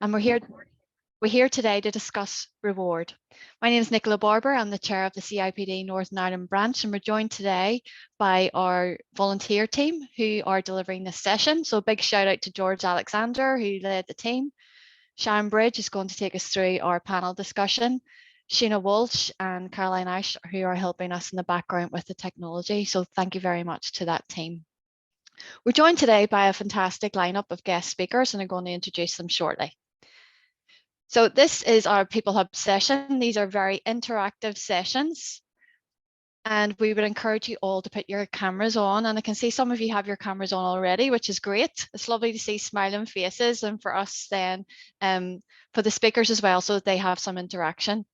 and we're here today to discuss reward. My name is Nicola Barber. I'm the chair of the CIPD Northern Ireland branch, and we're joined today by our volunteer team who are delivering this session. So a big shout out to George Alexander, who led the team. Sharon Bridge is going to take us through our panel discussion. Sheena Walsh and Caroline Ash, who are helping us in the background with the technology. So thank you very much to that team. We're joined today by a fantastic lineup of guest speakers, and I'm going to introduce them shortly. So this is our People Hub session. These are very interactive sessions, and we would encourage you all to put your cameras on. And I can see some of you have your cameras on already, which is great. It's lovely to see smiling faces, and for us then, for the speakers as well, so that they have some interaction.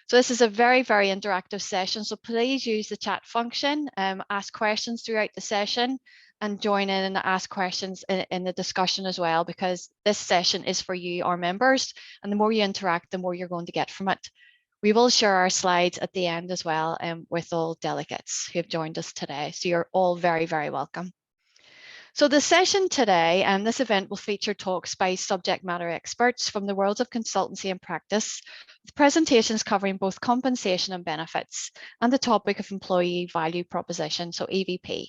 So this is a very, very interactive session. So please use the chat function, ask questions throughout the session, and join in and ask questions in the discussion as well, because this session is for you, our members, and the more you interact, the more you're going to get from it. We will share our slides at the end as well with all delegates who have joined us today. So you're all very, very welcome. So the session today and this event will feature talks by subject matter experts from the worlds of consultancy and practice, with presentations covering both compensation and benefits and the topic of employee value proposition, so EVP.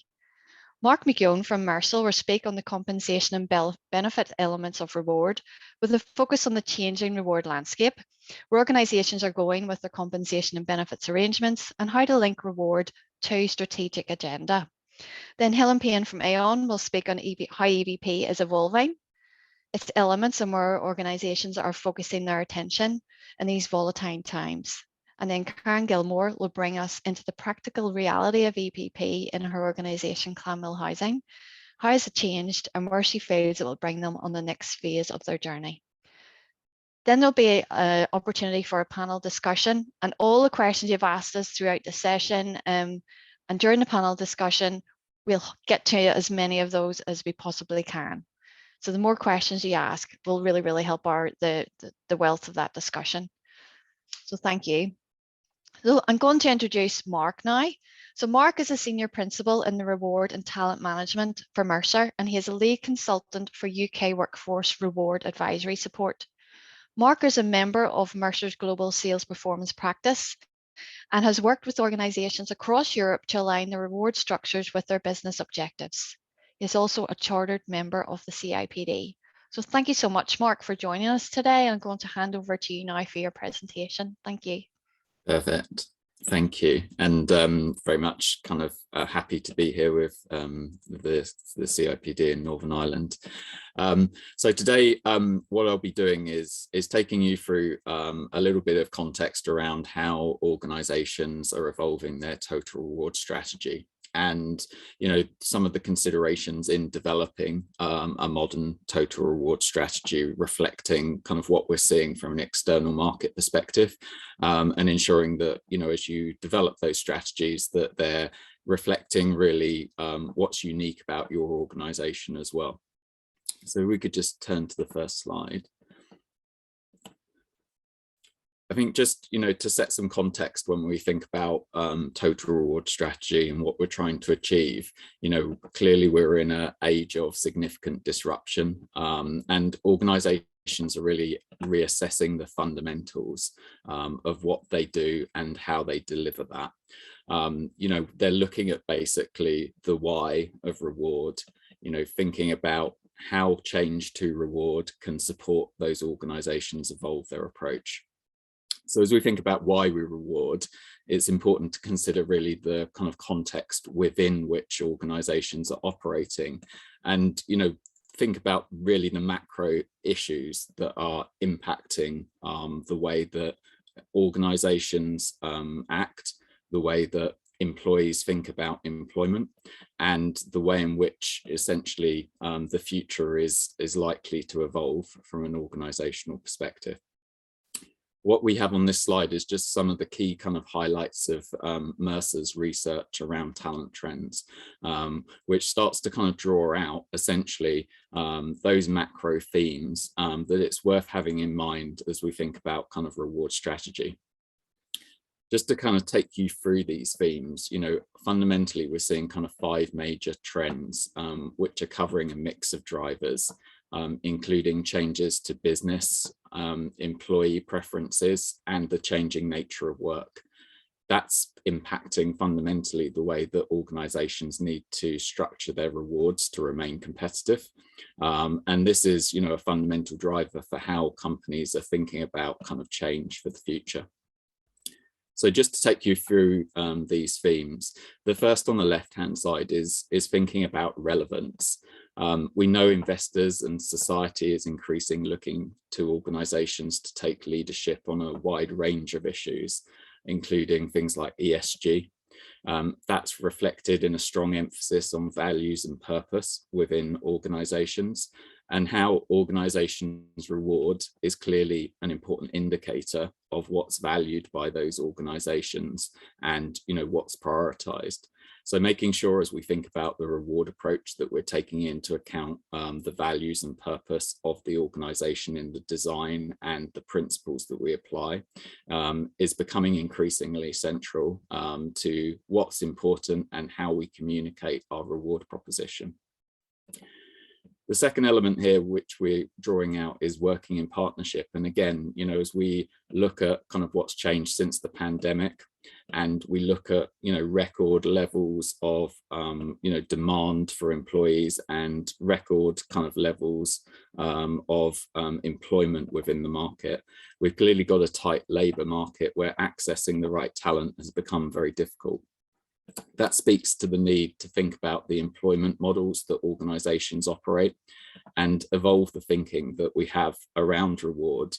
Mark McGowan from Mercer will speak on the compensation and benefit elements of reward, with a focus on the changing reward landscape, where organisations are going with their compensation and benefits arrangements, and how to link reward to strategic agenda. Then Helen Payne from Aon will speak on how EVP is evolving, its elements, and where organisations are focusing their attention in these volatile times. And then Gilmore will bring us into the practical reality of EVP in her organisation, Clanmill Housing. How has it changed, and where she feels it will bring them on the next phase of their journey. Then there'll be an opportunity for a panel discussion, and all the questions you've asked us throughout the session and during the panel discussion, we'll get to as many of those as we possibly can. So the more questions you ask will really, really help the wealth of that discussion. So thank you. So I'm going to introduce Mark now. So Mark is a senior principal in the reward and talent management for Mercer, and he is a lead consultant for UK Workforce Reward Advisory Support. Mark is a member of Mercer's Global Sales Performance Practice and has worked with organisations across Europe to align the reward structures with their business objectives. He is also a chartered member of the CIPD. So thank you so much, Mark, for joining us today. I'm going to hand over to you now for your presentation. Thank you. Perfect. Thank you. And very much kind of happy to be here with the CIPD in Northern Ireland. So today, what I'll be doing is taking you through a little bit of context around how organisations are evolving their total reward strategy. And, you know, some of the considerations in developing a modern total reward strategy, reflecting kind of what we're seeing from an external market perspective, and ensuring that, you know, as you develop those strategies, that they're reflecting really what's unique about your organisation as well. So we could just turn to the first slide. I think just, you know, to set some context when we think about total reward strategy and what we're trying to achieve, you know, clearly we're in an age of significant disruption, and organisations are really reassessing the fundamentals of what they do and how they deliver that. You know, they're looking at basically the why of reward, you know, thinking about how change to reward can support those organisations evolve their approach. So as we think about why we reward, it's important to consider really the kind of context within which organisations are operating, and, you know, think about really the macro issues that are impacting the way that organisations act, the way that employees think about employment, and the way in which essentially the future is likely to evolve from an organisational perspective. What we have on this slide is just some of the key kind of highlights of Mercer's research around talent trends, which starts to kind of draw out essentially those macro themes that it's worth having in mind as we think about kind of reward strategy. Just to kind of take you through these themes, you know, fundamentally we're seeing kind of 5 major trends which are covering a mix of drivers, including changes to business, employee preferences and the changing nature of work. That's impacting fundamentally the way that organizations need to structure their rewards to remain competitive. And this is, a fundamental driver for how companies are thinking about kind of change for the future. So just to take you through these themes, the first on the left-hand side is thinking about relevance. We know investors and society is increasingly looking to organizations to take leadership on a wide range of issues, including things like ESG. That's reflected in a strong emphasis on values and purpose within organizations, and how organizations' reward is clearly an important indicator of what's valued by those organizations and what's prioritized. So making sure as we think about the reward approach that we're taking into account the values and purpose of the organization in the design and the principles that we apply is becoming increasingly central to what's important and how we communicate our reward proposition. The second element here, which we're drawing out, is working in partnership. And again, as we look at kind of what's changed since the pandemic, and we look at, record levels of, demand for employees and record kind of levels of employment within the market, we've clearly got a tight labour market where accessing the right talent has become very difficult. That speaks to the need to think about the employment models that organisations operate and evolve the thinking that we have around reward,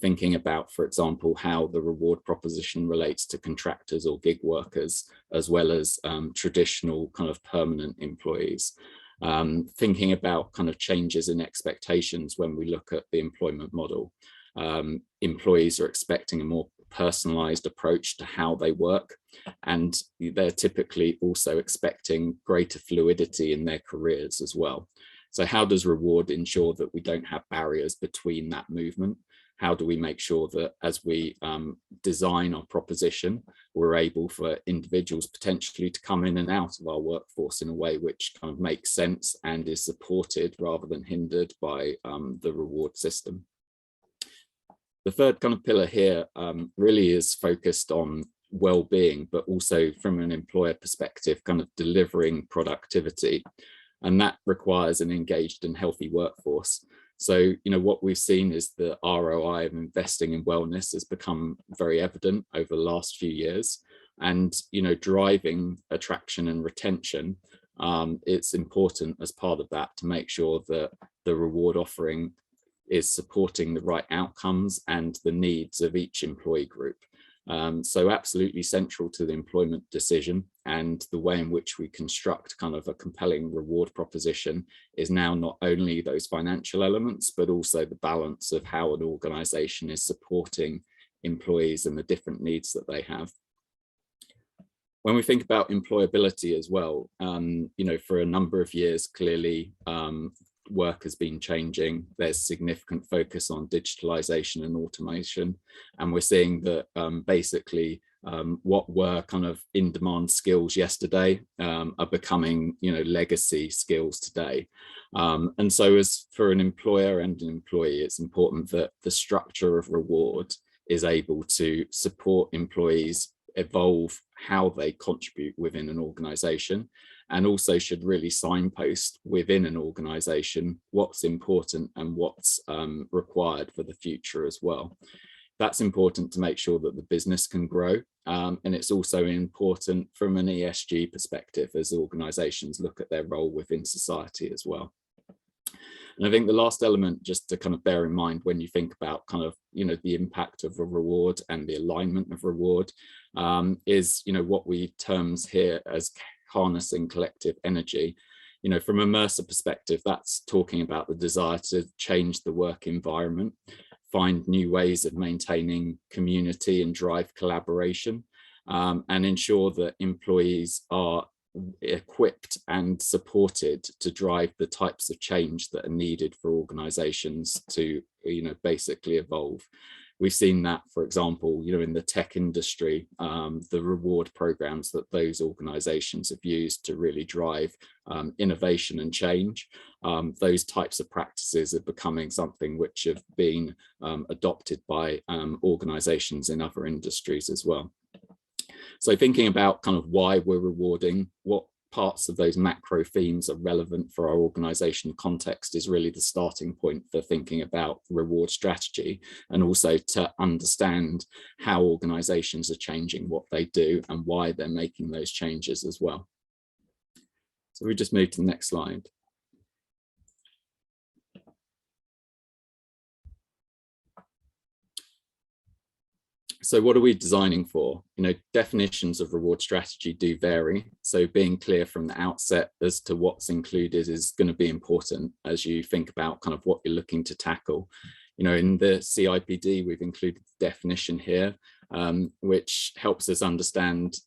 thinking about, for example, how the reward proposition relates to contractors or gig workers, as well as traditional kind of permanent employees. Thinking about kind of changes in expectations when we look at the employment model. Employees are expecting a more personalized approach to how they work, and they're typically also expecting greater fluidity in their careers as well. So how does reward ensure that we don't have barriers between that movement? How do we make sure that as we design our proposition, we're able for individuals potentially to come in and out of our workforce in a way which kind of makes sense and is supported rather than hindered by the reward system? The third kind of pillar here really is focused on well-being, but also from an employer perspective, kind of delivering productivity. And that requires an engaged and healthy workforce. So, what we've seen is the ROI of investing in wellness has become very evident over the last few years. And, driving attraction and retention, it's important as part of that to make sure that the reward offering is supporting the right outcomes and the needs of each employee group. So absolutely central to the employment decision, and the way in which we construct kind of a compelling reward proposition is now not only those financial elements, but also the balance of how an organization is supporting employees and the different needs that they have. When we think about employability as well, for a number of years, clearly, work has been changing. There's significant focus on digitalization and automation, and we're seeing that basically what were kind of in-demand skills yesterday are becoming legacy skills today. And so as for an employer and an employee, it's important that the structure of reward is able to support employees evolve how they contribute within an organization, and also should really signpost within an organization what's important and what's required for the future as well. That's important to make sure that the business can grow, and it's also important from an ESG perspective as organizations look at their role within society as well. And I think the last element just to kind of bear in mind when you think about kind of, the impact of a reward and the alignment of reward is, what we terms here as harnessing collective energy. From a Mercer perspective, that's talking about the desire to change the work environment, find new ways of maintaining community and drive collaboration, and ensure that employees are equipped and supported to drive the types of change that are needed for organizations to basically evolve. We've seen that, for example, in the tech industry, the reward programs that those organizations have used to really drive innovation and change. Those types of practices are becoming something which have been adopted by organizations in other industries as well. So thinking about kind of why we're rewarding, what parts of those macro themes are relevant for our organization context is really the starting point for thinking about reward strategy, and also to understand how organizations are changing what they do and why they're making those changes as well. So we just move to the next slide. So what are we designing for? Definitions of reward strategy do vary. So being clear from the outset as to what's included is going to be important as you think about kind of what you're looking to tackle. In the CIPD, we've included the definition here, which helps us understand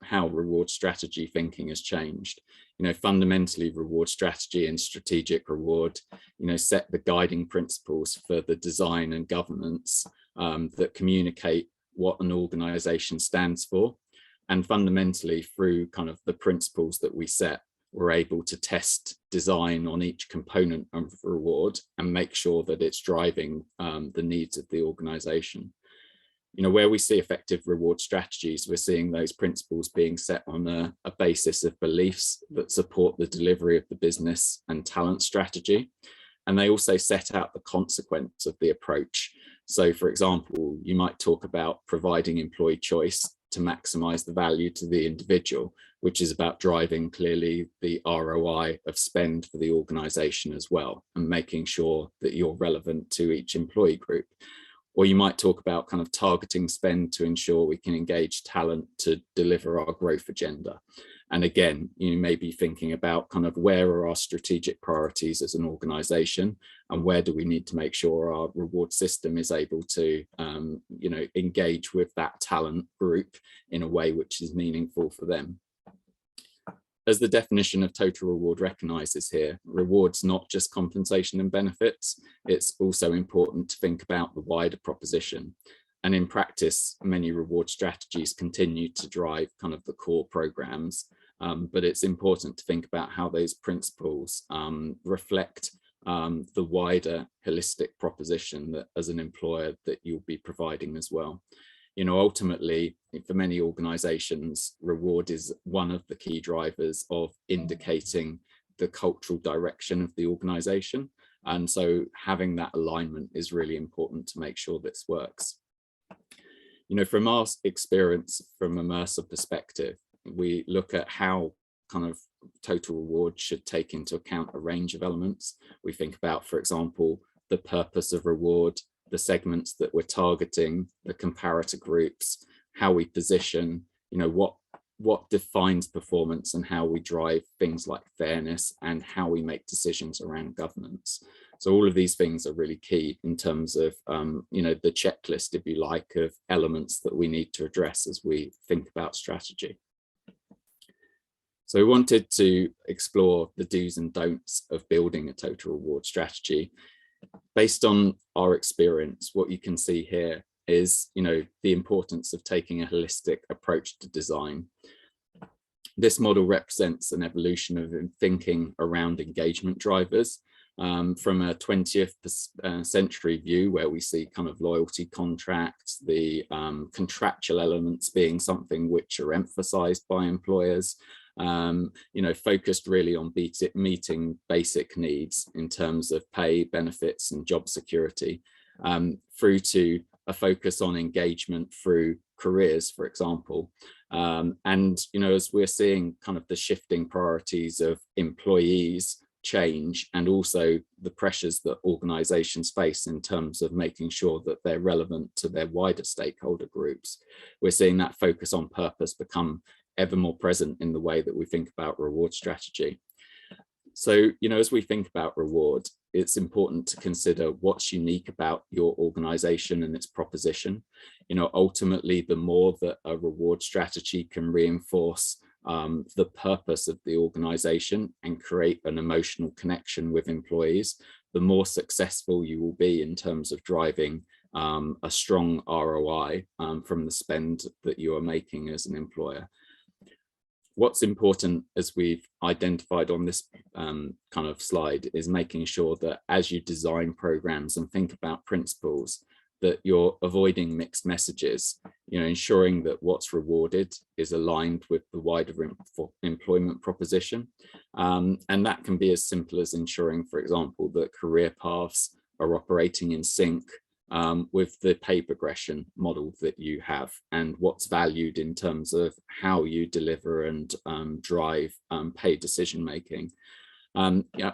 how reward strategy thinking has changed. Fundamentally, reward strategy and strategic reward, set the guiding principles for the design and governance that communicate what an organization stands for. And fundamentally, through kind of the principles that we set, we're able to test design on each component of reward and make sure that it's driving the needs of the organization. Where we see effective reward strategies, we're seeing those principles being set on a basis of beliefs that support the delivery of the business and talent strategy. And they also set out the consequence of the approach. So, for example, you might talk about providing employee choice to maximize the value to the individual, which is about driving clearly the ROI of spend for the organization as well, and making sure that you're relevant to each employee group. Or you might talk about kind of targeting spend to ensure we can engage talent to deliver our growth agenda. And again, you may be thinking about kind of where are our strategic priorities as an organization, and where do we need to make sure our reward system is able to, engage with that talent group in a way which is meaningful for them. As the definition of total reward recognizes here, reward's not just compensation and benefits, it's also important to think about the wider proposition. And in practice, many reward strategies continue to drive kind of the core programs, but it's important to think about how those principles reflect the wider holistic proposition that as an employer that you'll be providing as well. Ultimately, for many organizations, reward is one of the key drivers of indicating the cultural direction of the organization. And so having that alignment is really important to make sure this works. From our experience, from a Mercer perspective, we look at how kind of total reward should take into account a range of elements. We think about, for example, the purpose of reward, the segments that we're targeting, the comparator groups, how we position, what defines performance, and how we drive things like fairness, and how we make decisions around governance. So all of these things are really key in terms of, the checklist, if you like, of elements that we need to address as we think about strategy. So we wanted to explore the do's and don'ts of building a total reward strategy. Based on our experience, what you can see here is, the importance of taking a holistic approach to design. This model represents an evolution of thinking around engagement drivers from a 20th century view, where we see kind of loyalty contracts, the contractual elements being something which are emphasized by employers, focused really on meeting basic needs in terms of pay, benefits, and job security, through to a focus on engagement through careers, for example. As we're seeing kind of the shifting priorities of employees change, and also the pressures that organizations face in terms of making sure that they're relevant to their wider stakeholder groups, we're seeing that focus on purpose become ever more present in the way that we think about reward strategy. So, as we think about reward, it's important to consider what's unique about your organization and its proposition. Ultimately, the more that a reward strategy can reinforce the purpose of the organization and create an emotional connection with employees, the more successful you will be in terms of driving a strong ROI from the spend that you are making as an employer. What's important, as we've identified on this kind of slide, is making sure that as you design programs and think about principles, that you're avoiding mixed messages, ensuring that what's rewarded is aligned with the wider employment proposition. And that can be as simple as ensuring, for example, that career paths are operating in sync with the pay progression model that you have, and what's valued in terms of how you deliver and drive pay decision making.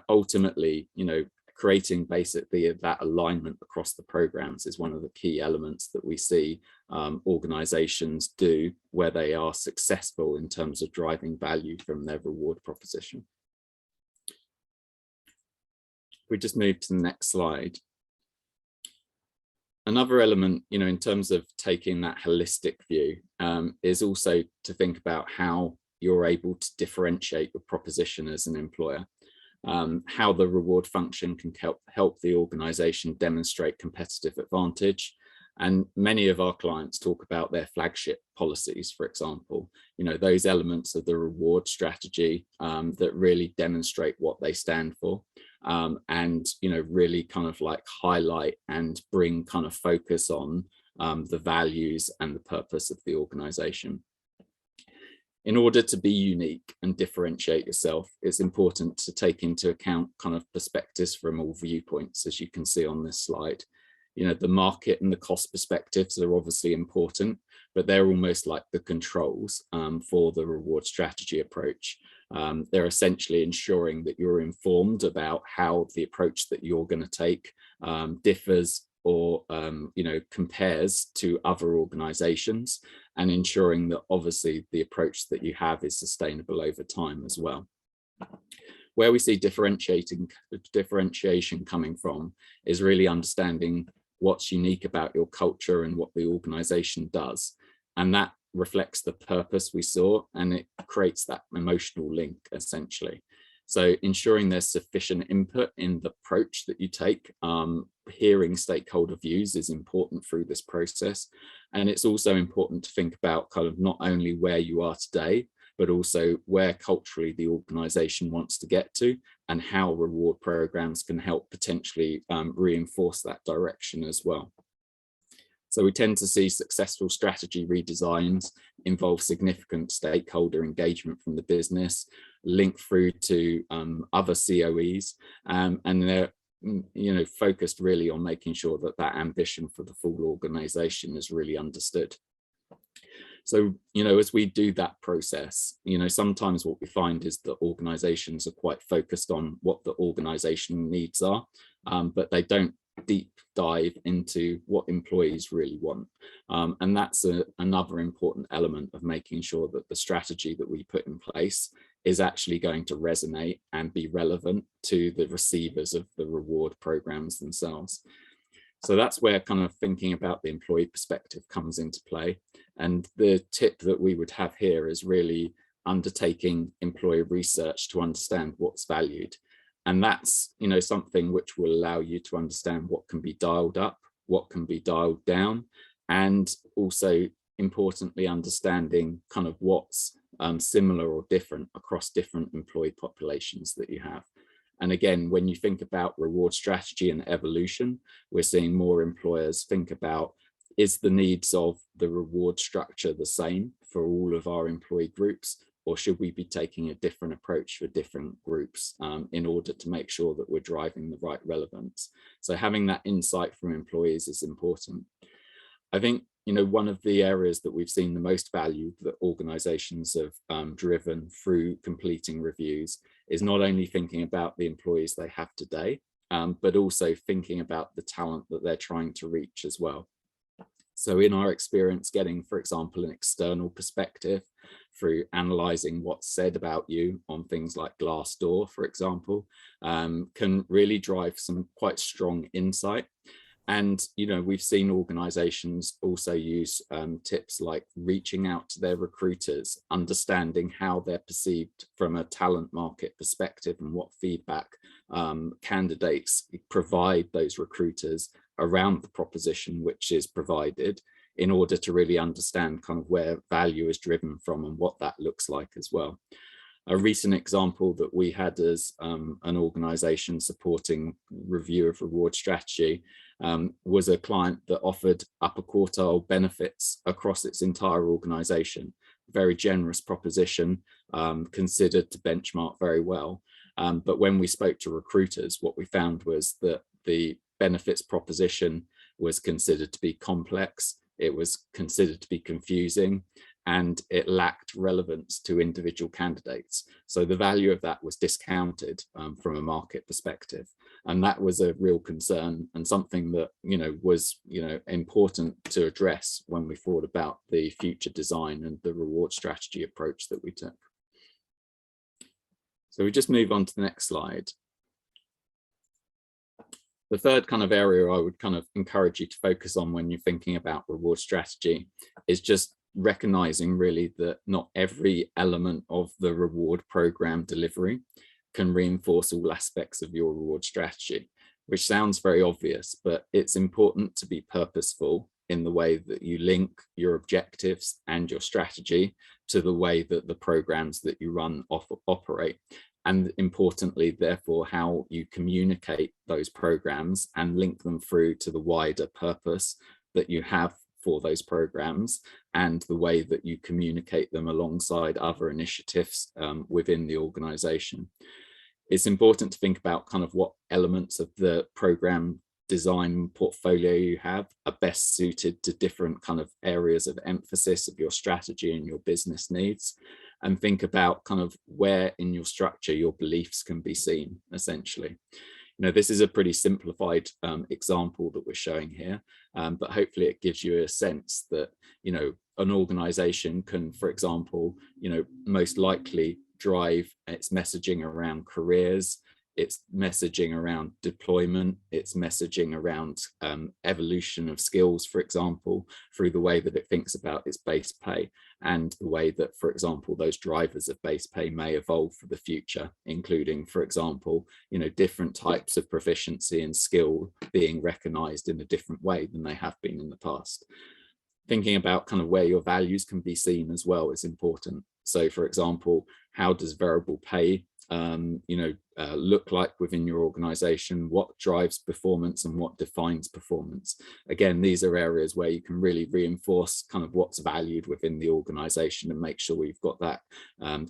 Ultimately, creating basically that alignment across the programs is one of the key elements that we see organizations do where they are successful in terms of driving value from their reward proposition. We just move to the next slide. Another element, in terms of taking that holistic view, is also to think about how you're able to differentiate your proposition as an employer, how the reward function can help the organization demonstrate competitive advantage. And many of our clients talk about their flagship policies, for example, those elements of the reward strategy that really demonstrate what they stand for. And really kind of like highlight and bring kind of focus on the values and the purpose of the organization. In order to be unique and differentiate yourself, it's important to take into account kind of perspectives from all viewpoints, as you can see on this slide. The market and the cost perspectives are obviously important, but they're almost like the controls for the reward strategy approach. They're essentially ensuring that you're informed about how the approach that you're going to take differs or compares to other organizations, and ensuring that obviously the approach that you have is sustainable over time as well. Where we see differentiation coming from is really understanding what's unique about your culture and what the organization does. And that reflects the purpose we saw, and it creates that emotional link essentially. So ensuring there's sufficient input in the approach that you take, hearing stakeholder views is important through this process. And it's also important to think about kind of not only where you are today, but also where culturally the organization wants to get to, and how reward programs can help potentially reinforce that direction as well. So we tend to see successful strategy redesigns involve significant stakeholder engagement from the business, linked through to other COEs, and they're focused really on making sure that that ambition for the full organization is really understood. So, as we do that process, sometimes what we find is that organizations are quite focused on what the organizational needs are, but they don't deep dive into what employees really want. And that's another important element of making sure that the strategy that we put in place is actually going to resonate and be relevant to the receivers of the reward programs themselves. So that's where kind of thinking about the employee perspective comes into play. And the tip that we would have here is really undertaking employee research to understand what's valued. And that's, something which will allow you to understand what can be dialed up, what can be dialed down, and also importantly understanding kind of what's similar or different across different employee populations that you have. And again, when you think about reward strategy and evolution, we're seeing more employers think about, is the needs of the reward structure the same for all of our employee groups, or should we be taking a different approach for different groups in order to make sure that we're driving the right relevance? So having that insight from employees is important. I think, one of the areas that we've seen the most value that organizations have driven through completing reviews is not only thinking about the employees they have today, but also thinking about the talent that they're trying to reach as well. So in our experience, getting, for example, an external perspective through analysing what's said about you on things like Glassdoor, for example, can really drive some quite strong insight. And, we've seen organisations also use tips like reaching out to their recruiters, understanding how they're perceived from a talent market perspective and what feedback candidates provide those recruiters around the proposition which is provided, in order to really understand kind of where value is driven from and what that looks like as well. A recent example that we had as an organisation supporting review of reward strategy was a client that offered upper quartile benefits across its entire organisation. Very generous proposition, considered to benchmark very well. But when we spoke to recruiters, what we found was that the benefits proposition was considered to be complex, it was considered to be confusing, and it lacked relevance to individual candidates. So the value of that was discounted from a market perspective. And that was a real concern, and something that, was, important to address when we thought about the future design and the reward strategy approach that we took. So we just move on to the next slide. The third kind of area I would kind of encourage you to focus on when you're thinking about reward strategy is just recognizing really that not every element of the reward program delivery can reinforce all aspects of your reward strategy, which sounds very obvious, but it's important to be purposeful in the way that you link your objectives and your strategy to the way that the programs that you run operate. And importantly, therefore, how you communicate those programs and link them through to the wider purpose that you have for those programs, and the way that you communicate them alongside other initiatives within the organization. It's important to think about kind of what elements of the program design portfolio you have are best suited to different kind of areas of emphasis of your strategy and your business needs, and think about kind of where in your structure your beliefs can be seen, essentially. This is a pretty simplified example that we're showing here, but hopefully it gives you a sense that, an organization can, for example, most likely drive its messaging around careers, its messaging around deployment, its messaging around evolution of skills, for example, through the way that it thinks about its base pay, and the way that, for example, those drivers of base pay may evolve for the future, including, for example, different types of proficiency and skill being recognized in a different way than they have been in the past. Thinking about kind of where your values can be seen as well is important. So, for example, how does variable pay look like within your organization? What drives performance and what defines performance? Again, these are areas where you can really reinforce kind of what's valued within the organization and make sure we've got that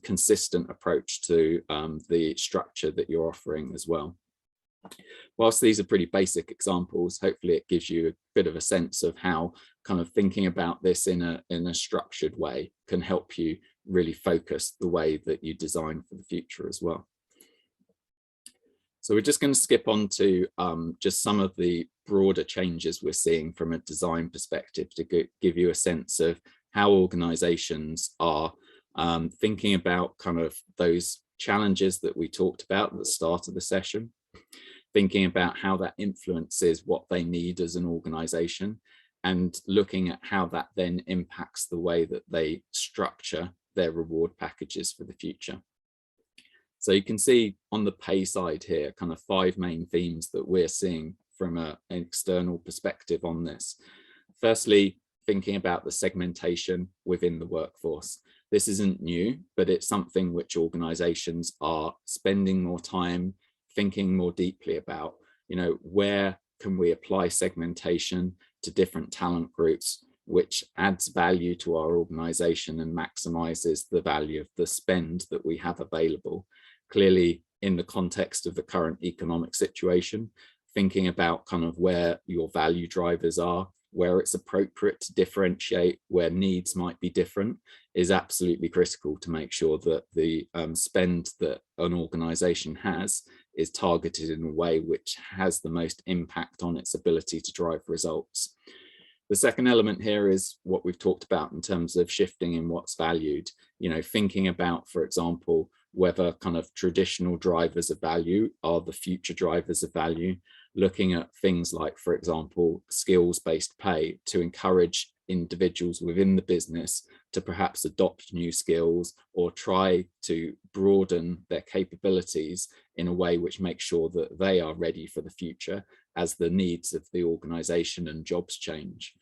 consistent approach to the structure that you're offering as well. Whilst these are pretty basic examples, hopefully it gives you a bit of a sense of how kind of thinking about this in a structured way can help you really focus the way that you design for the future as well. So we're just going to skip on to just some of the broader changes we're seeing from a design perspective to give you a sense of how organizations are thinking about kind of those challenges that we talked about at the start of the session, thinking about how that influences what they need as an organization, and looking at how that then impacts the way that they structure their reward packages for the future. So you can see on the pay side here, kind of 5 main themes that we're seeing from an external perspective on this. Firstly, thinking about the segmentation within the workforce. This isn't new, but it's something which organizations are spending more time thinking more deeply about. Where can we apply segmentation to different talent groups, which adds value to our organization and maximizes the value of the spend that we have available. Clearly, in the context of the current economic situation, thinking about kind of where your value drivers are, where it's appropriate to differentiate, where needs might be different, is absolutely critical to make sure that the spend that an organization has is targeted in a way which has the most impact on its ability to drive results. The second element here is what we've talked about in terms of shifting in what's valued, thinking about, for example, whether kind of traditional drivers of value are the future drivers of value, looking at things like, for example, skills-based pay to encourage individuals within the business to perhaps adopt new skills or try to broaden their capabilities in a way which makes sure that they are ready for the future as the needs of the organization and jobs change.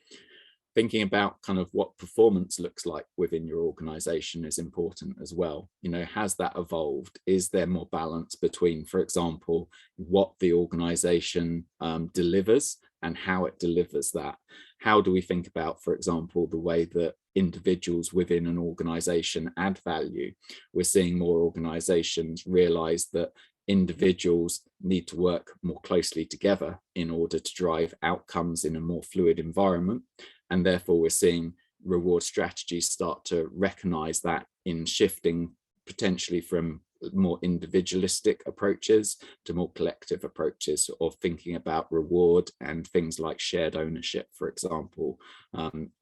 Thinking about kind of what performance looks like within your organization is important as well. You know, has that evolved? Is there more balance between, for example, what the organization delivers and how it delivers that? How do we think about, for example, the way that individuals within an organization add value? We're seeing more organizations realize that individuals need to work more closely together in order to drive outcomes in a more fluid environment. And therefore, we're seeing reward strategies start to recognize that in shifting potentially from more individualistic approaches to more collective approaches of thinking about reward and things like shared ownership, for example,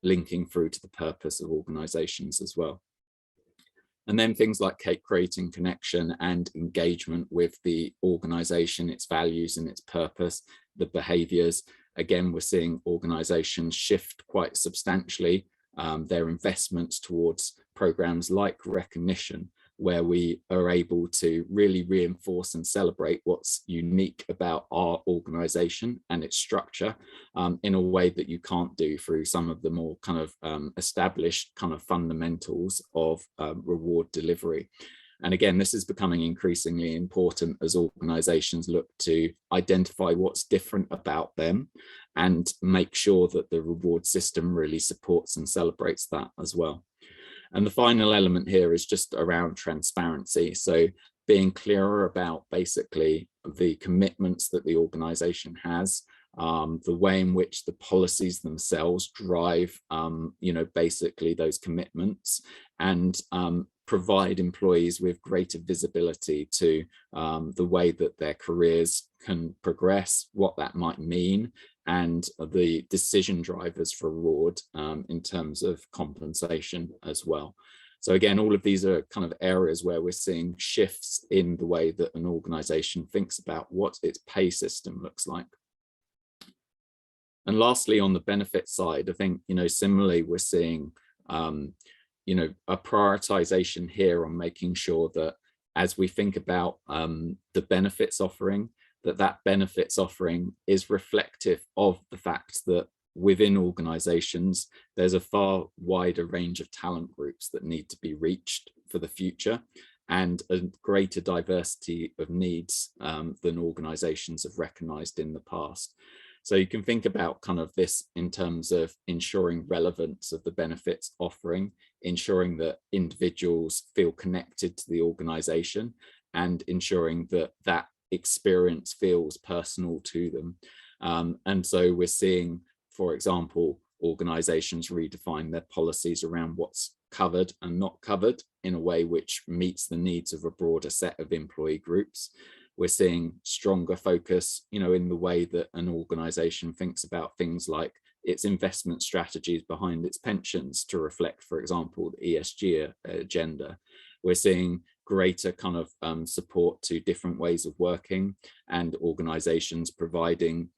linking through to the purpose of organizations as well. And then things like creating connection and engagement with the organization, its values and its purpose, the behaviors. Again, we're seeing organizations shift quite substantially their investments towards programs like recognition, where we are able to really reinforce and celebrate what's unique about our organization and its structure in a way that you can't do through some of the more kind of established kind of fundamentals of reward delivery. And again, this is becoming increasingly important as organizations look to identify what's different about them and make sure that the reward system really supports and celebrates that as well. And the final element here is just around transparency. So being clearer about basically the commitments that the organization has, the way in which the policies themselves drive, basically those commitments, and provide employees with greater visibility to the way that their careers can progress, what that might mean, and the decision drivers for reward in terms of compensation as well. So again, all of these are kind of areas where we're seeing shifts in the way that an organization thinks about what its pay system looks like. And lastly, on the benefit side, I think, similarly, we're seeing, a prioritization here on making sure that as we think about the benefits offering, that benefits offering is reflective of the fact that within organizations, there's a far wider range of talent groups that need to be reached for the future, and a greater diversity of needs than organizations have recognized in the past. So you can think about kind of this in terms of ensuring relevance of the benefits offering, ensuring that individuals feel connected to the organization, and ensuring that that experience feels personal to them. And so we're seeing, for example, organizations redefine their policies around what's covered and not covered in a way which meets the needs of a broader set of employee groups. We're seeing stronger focus, in the way that an organization thinks about things like its investment strategies behind its pensions to reflect, for example, the ESG agenda. We're seeing greater kind of support to different ways of working, and organizations providing,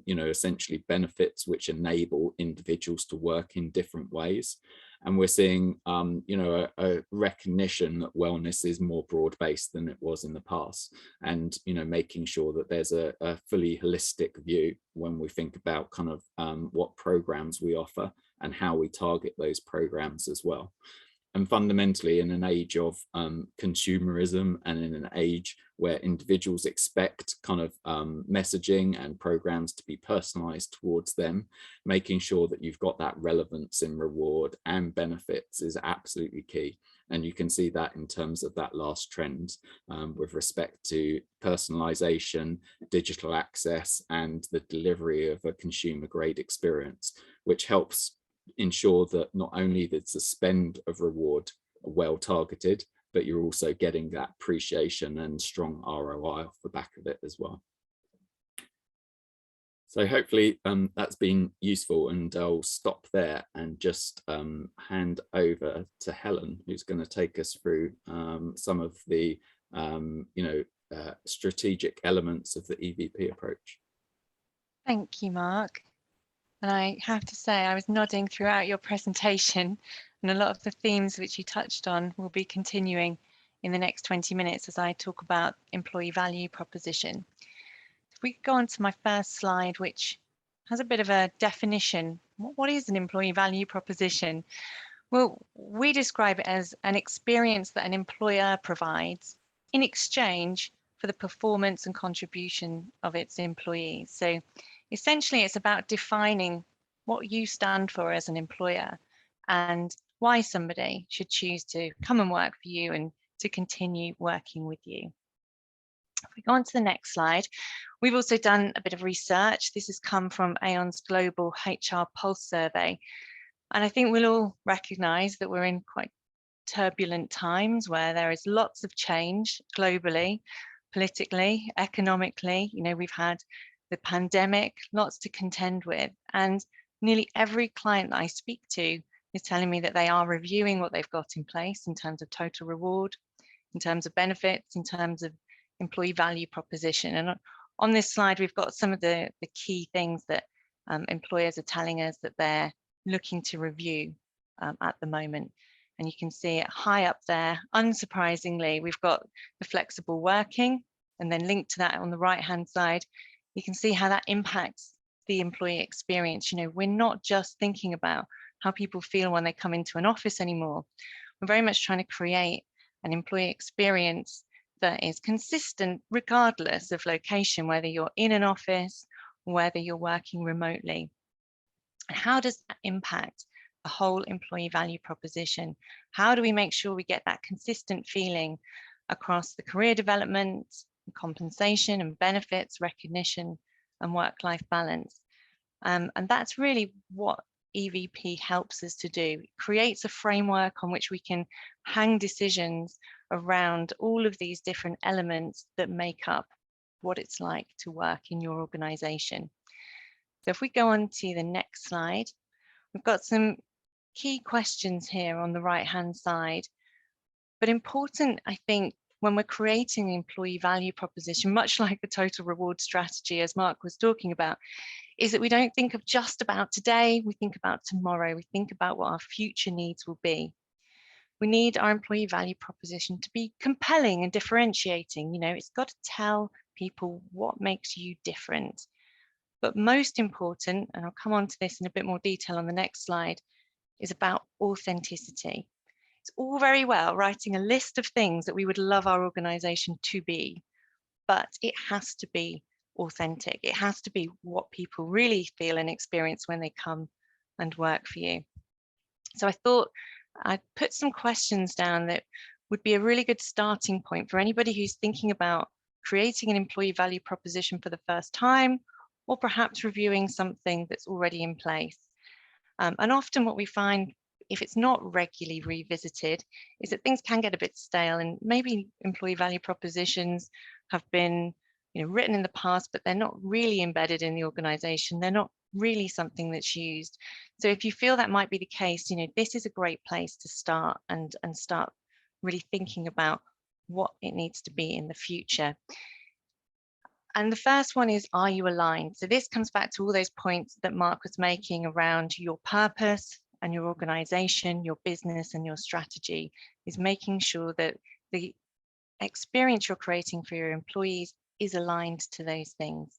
essentially benefits which enable individuals to work in different ways. And we're seeing, a recognition that wellness is more broad-based than it was in the past, and, making sure that there's a fully holistic view when we think about kind of what programs we offer and how we target those programs as well. And fundamentally, in an age of consumerism, and in an age where individuals expect kind of messaging and programs to be personalized towards them, making sure that you've got that relevance in reward and benefits is absolutely key. And you can see that in terms of that last trend with respect to personalization, digital access, and the delivery of a consumer grade experience, which helps ensure that not only is the spend of reward well targeted, but you're also getting that appreciation and strong ROI off the back of it as well. So hopefully that's been useful, and I'll stop there and just hand over to Helen, who's going to take us through some of the strategic elements of the EVP approach. Thank you, Mark. And I have to say, I was nodding throughout your presentation, and a lot of the themes which you touched on will be continuing in the next 20 minutes as I talk about employee value proposition. If we go on to my first slide, which has a bit of a definition. What is an employee value proposition? Well, we describe it as an experience that an employer provides in exchange for the performance and contribution of its employees. So essentially, it's about defining what you stand for as an employer and why somebody should choose to come and work for you and to continue working with you. If we go on to the next slide, we've also done a bit of research. This has come from Aon's Global HR Pulse Survey. And I think we'll all recognise that we're in quite turbulent times where there is lots of change globally, politically, economically. You know, we've had the pandemic, lots to contend with. And nearly every client that I speak to is telling me that they are reviewing what they've got in place in terms of total reward, in terms of benefits, in terms of employee value proposition. And on this slide, we've got some of the key things that employers are telling us that they're looking to review at the moment. And you can see it high up there. Unsurprisingly, we've got the flexible working, and then linked to that on the right-hand side, you can see how that impacts the employee experience. You know, we're not just thinking about how people feel when they come into an office anymore. We're very much trying to create an employee experience that is consistent regardless of location, whether you're in an office, whether you're working remotely. How does that impact the whole employee value proposition? How do we make sure we get that consistent feeling across the career development, compensation and benefits, recognition and work-life balance? And that's really what EVP helps us to do. It creates a framework on which we can hang decisions around all of these different elements that make up what it's like to work in your organization. So if we go on to the next slide, we've got some key questions here on the right-hand side. But important, I think, when we're creating an employee value proposition, much like the total reward strategy, as Mark was talking about, is that we don't think of just about today, we think about tomorrow, we think about what our future needs will be. We need our employee value proposition to be compelling and differentiating. You know, it's got to tell people what makes you different. But most important, and I'll come on to this in a bit more detail on the next slide, is about authenticity. It's all very well writing a list of things that we would love our organization to be, but it has to be authentic. It has to be what people really feel and experience when they come and work for you. So I thought I'd put some questions down that would be a really good starting point for anybody who's thinking about creating an employee value proposition for the first time, or perhaps reviewing something that's already in place. And often what we find, if it's not regularly revisited, is that things can get a bit stale, and maybe employee value propositions have been, written in the past, but they're not really embedded in the organization. They're not really something that's used. So if you feel that might be the case, this is a great place to start and start really thinking about what it needs to be in the future. And the first one is, are you aligned? So this comes back to all those points that Mark was making around your purpose and your organization, your business and your strategy, is making sure that the experience you're creating for your employees is aligned to those things.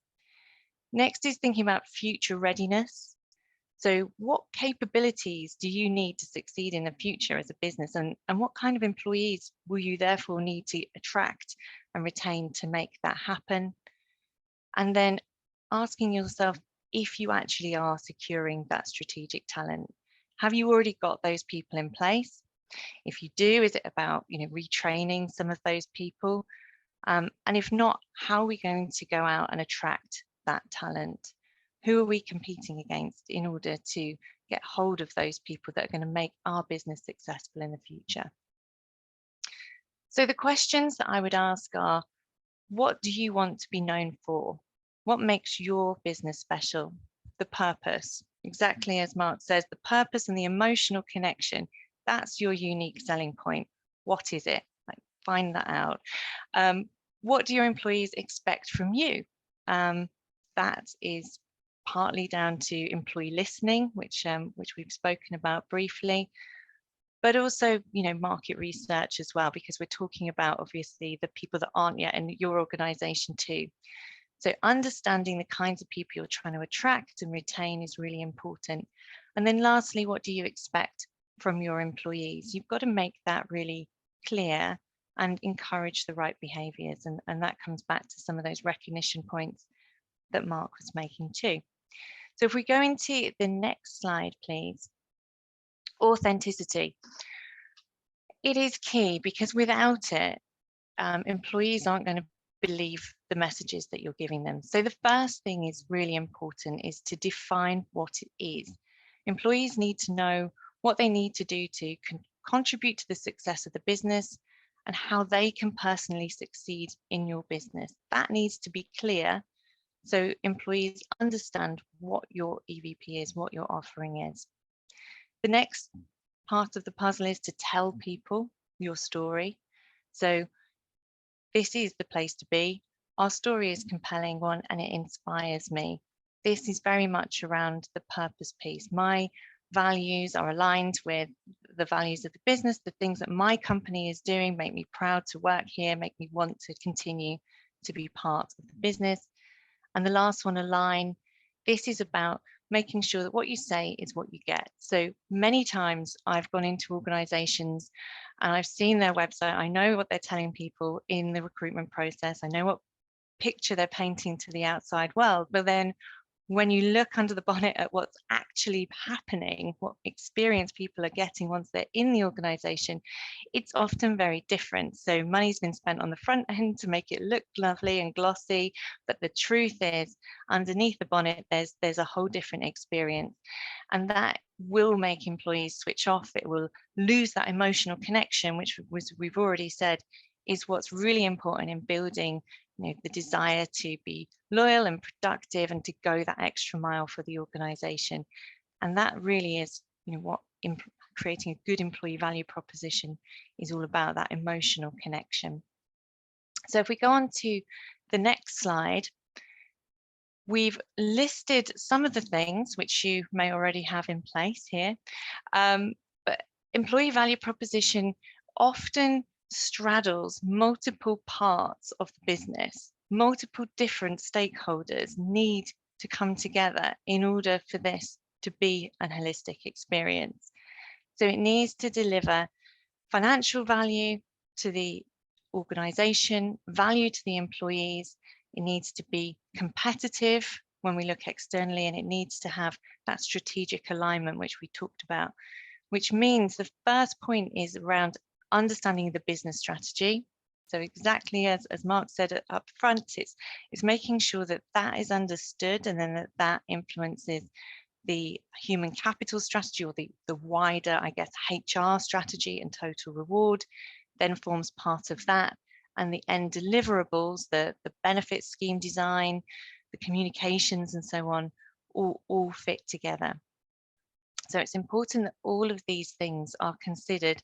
Next is thinking about future readiness. So what capabilities do you need to succeed in the future as a business, and what kind of employees will you therefore need to attract and retain to make that happen? And then asking yourself if you actually are securing that strategic talent. Have you already got those people in place? If you do, is it about retraining some of those people? And if not, how are we going to go out and attract that talent? Who are we competing against in order to get hold of those people that are going to make our business successful in the future? So the questions that I would ask are, what do you want to be known for? What makes your business special? The purpose, exactly as Mark says, the purpose and the emotional connection, that's your unique selling point. What is it? Find that out. What do your employees expect from you? That is partly down to employee listening, which we've spoken about briefly, but also, market research as well, because we're talking about obviously the people that aren't yet in your organization too. So understanding the kinds of people you're trying to attract and retain is really important. And then lastly, what do you expect from your employees? You've got to make that really clear and encourage the right behaviors. And that comes back to some of those recognition points that Mark was making too. So if we go into the next slide, please. Authenticity. It is key, because without it, employees aren't going to believe the messages that you're giving them. So the first thing is really important, is to define what it is. Employees need to know what they need to do to contribute to the success of the business and how they can personally succeed in your business. That needs to be clear, so employees understand what your EVP is, what your offering is. The next part of the puzzle is to tell people your story. So this is the place to be. Our story is a compelling one and it inspires me. This is very much around the purpose piece. My values are aligned with the values of the business. The things that my company is doing make me proud to work here, make me want to continue to be part of the business. And the last one, align. This is about making sure that what you say is what you get. So many times I've gone into organizations and I've seen their website. I know what they're telling people in the recruitment process. I know what picture they're painting to the outside world. But then when you look under the bonnet at what's actually happening, what experience people are getting once they're in the organization, it's often very different. So money's been spent on the front end to make it look lovely and glossy, but the truth is, underneath the bonnet, there's a whole different experience. And that will make employees switch off. It will lose that emotional connection, which we've already said is what's really important in building the desire to be loyal and productive and to go that extra mile for the organization. And that really is what creating a good employee value proposition is all about, that emotional connection. So if we go on to the next slide, we've listed some of the things which you may already have in place here, but employee value proposition often straddles multiple parts of the business. Multiple different stakeholders need to come together in order for this to be an holistic experience. So it needs to deliver financial value to the organization, value to the employees. It needs to be competitive when we look externally, and it needs to have that strategic alignment, which we talked about, which means the first point is around understanding the business strategy. So exactly as Mark said up front, it's making sure that that is understood, and then that influences the human capital strategy, or the wider, I guess, HR strategy and total reward, then forms part of that. And the end deliverables, the benefit scheme design, the communications and so on, all fit together. So it's important that all of these things are considered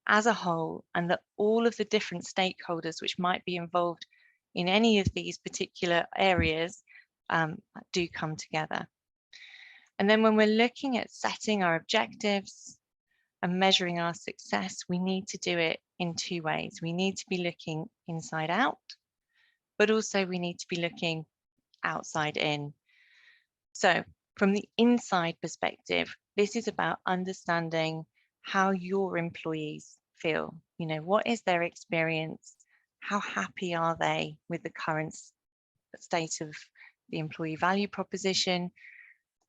as a whole, and that all of the different stakeholders which might be involved in any of these particular areas do come together. And then when we're looking at setting our objectives and measuring our success, we need to do it in two ways. We need to be looking inside out, but also we need to be looking outside in. So from the inside perspective, this is about understanding how your employees feel. What is their experience? How happy are they with the current state of the employee value proposition?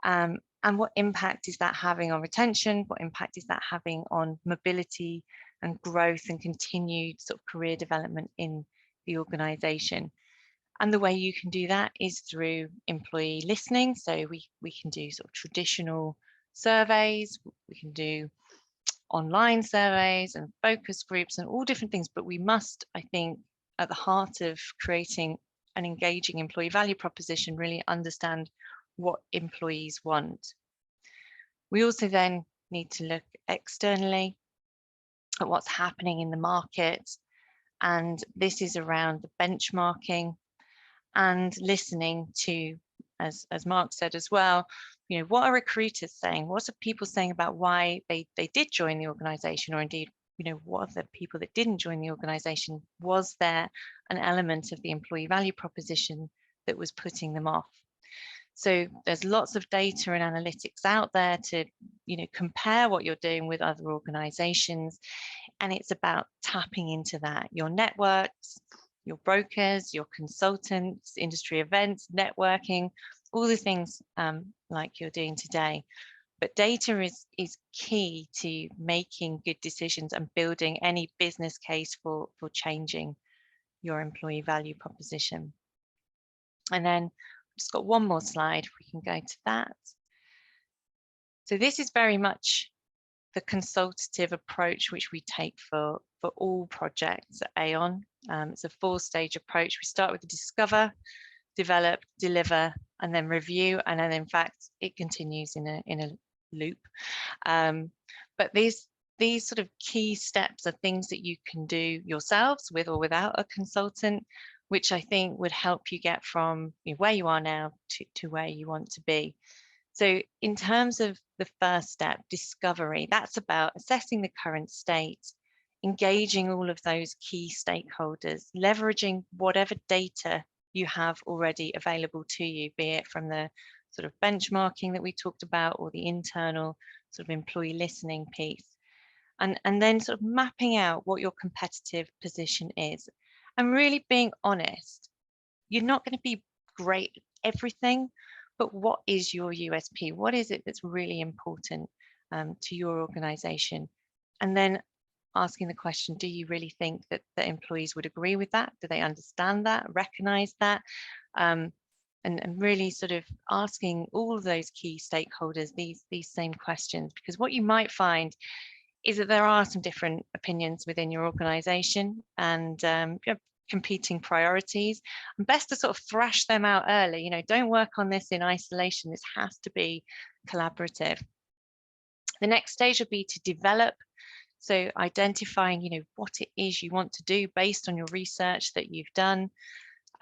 And what impact is that having on retention? What impact is that having on mobility and growth and continued sort of career development in the organization? And the way you can do that is through employee listening. So we can do sort of traditional surveys, we can do online surveys and focus groups and all different things, but we must, I think, at the heart of creating an engaging employee value proposition, really understand what employees want. We also then need to look externally at what's happening in the market, and this is around the benchmarking and listening to as Mark said as well, you know, what are recruiters saying? What are people saying about why they did join the organisation, or indeed, you know, what of the people that didn't join the organisation? Was there an element of the employee value proposition that was putting them off? So there's lots of data and analytics out there to, you know, compare what you're doing with other organisations, and it's about tapping into that, your networks, your brokers, your consultants, industry events, networking, all the things like you're doing today. But data is key to making good decisions and building any business case for changing your employee value proposition. And then just got one more slide, if we can go to that. So this is very much the consultative approach which we take for all projects at Aon. It's a 4-stage approach. We start with the discover, develop, deliver, and then review, and then in fact it continues in a loop. But these sort of key steps are things that you can do yourselves with or without a consultant, which I think would help you get from where you are now to where you want to be. So in terms of the first step, discovery, that's about assessing the current state, engaging all of those key stakeholders, leveraging whatever data you have already available to you, be it from the sort of benchmarking that we talked about or the internal sort of employee listening piece, and then sort of mapping out what your competitive position is and really being honest. You're not going to be great at everything, but what is your USP? What is it that's really important to your organization? And then asking the question, do you really think that the employees would agree with that? Do they understand that, recognize that? And really sort of asking all of those key stakeholders these same questions, because what you might find is that there are some different opinions within your organization and competing priorities, and best to sort of thrash them out early. Don't work on this in isolation. This has to be collaborative. The next stage would be to develop. So identifying, what it is you want to do based on your research that you've done,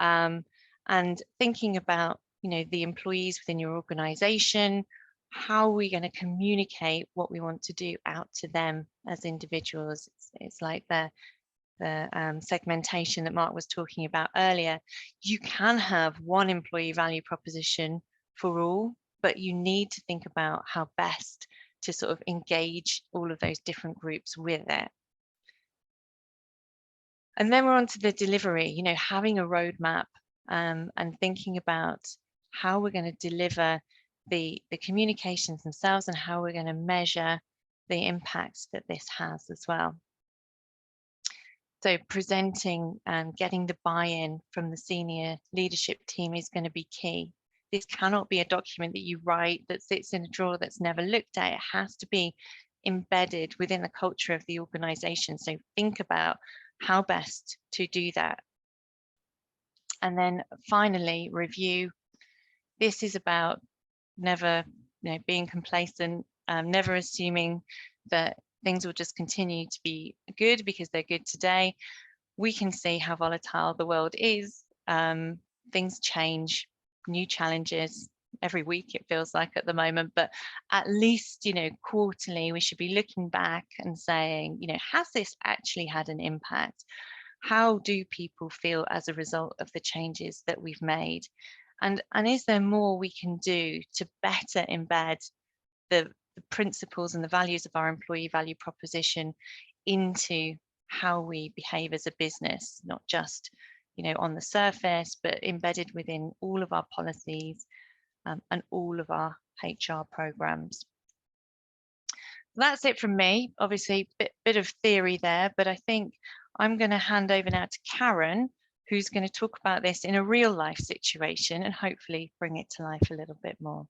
and thinking about, the employees within your organization. How are we going to communicate what we want to do out to them as individuals? It's like the segmentation that Mark was talking about earlier. You can have one employee value proposition for all, but you need to think about how best to sort of engage all of those different groups with it. And then we're on to the delivery, having a roadmap and thinking about how we're going to deliver the communications themselves and how we're going to measure the impacts that this has as well. So presenting and getting the buy-in from the senior leadership team is going to be key. This cannot be a document that you write that sits in a drawer that's never looked at. It has to be embedded within the culture of the organization. So think about how best to do that. And then finally, review. This is about never being complacent, never assuming that things will just continue to be good because they're good today. We can see how volatile the world is. Things change, new challenges every week, it feels like at the moment, but at least, quarterly, we should be looking back and saying, has this actually had an impact? How do people feel as a result of the changes that we've made? And is there more we can do to better embed the principles and the values of our employee value proposition into how we behave as a business, not just, on the surface, but embedded within all of our policies and all of our HR programs. That's it from me. Obviously, bit of theory there, but I think I'm going to hand over now to Karen, who's going to talk about this in a real life situation and hopefully bring it to life a little bit more.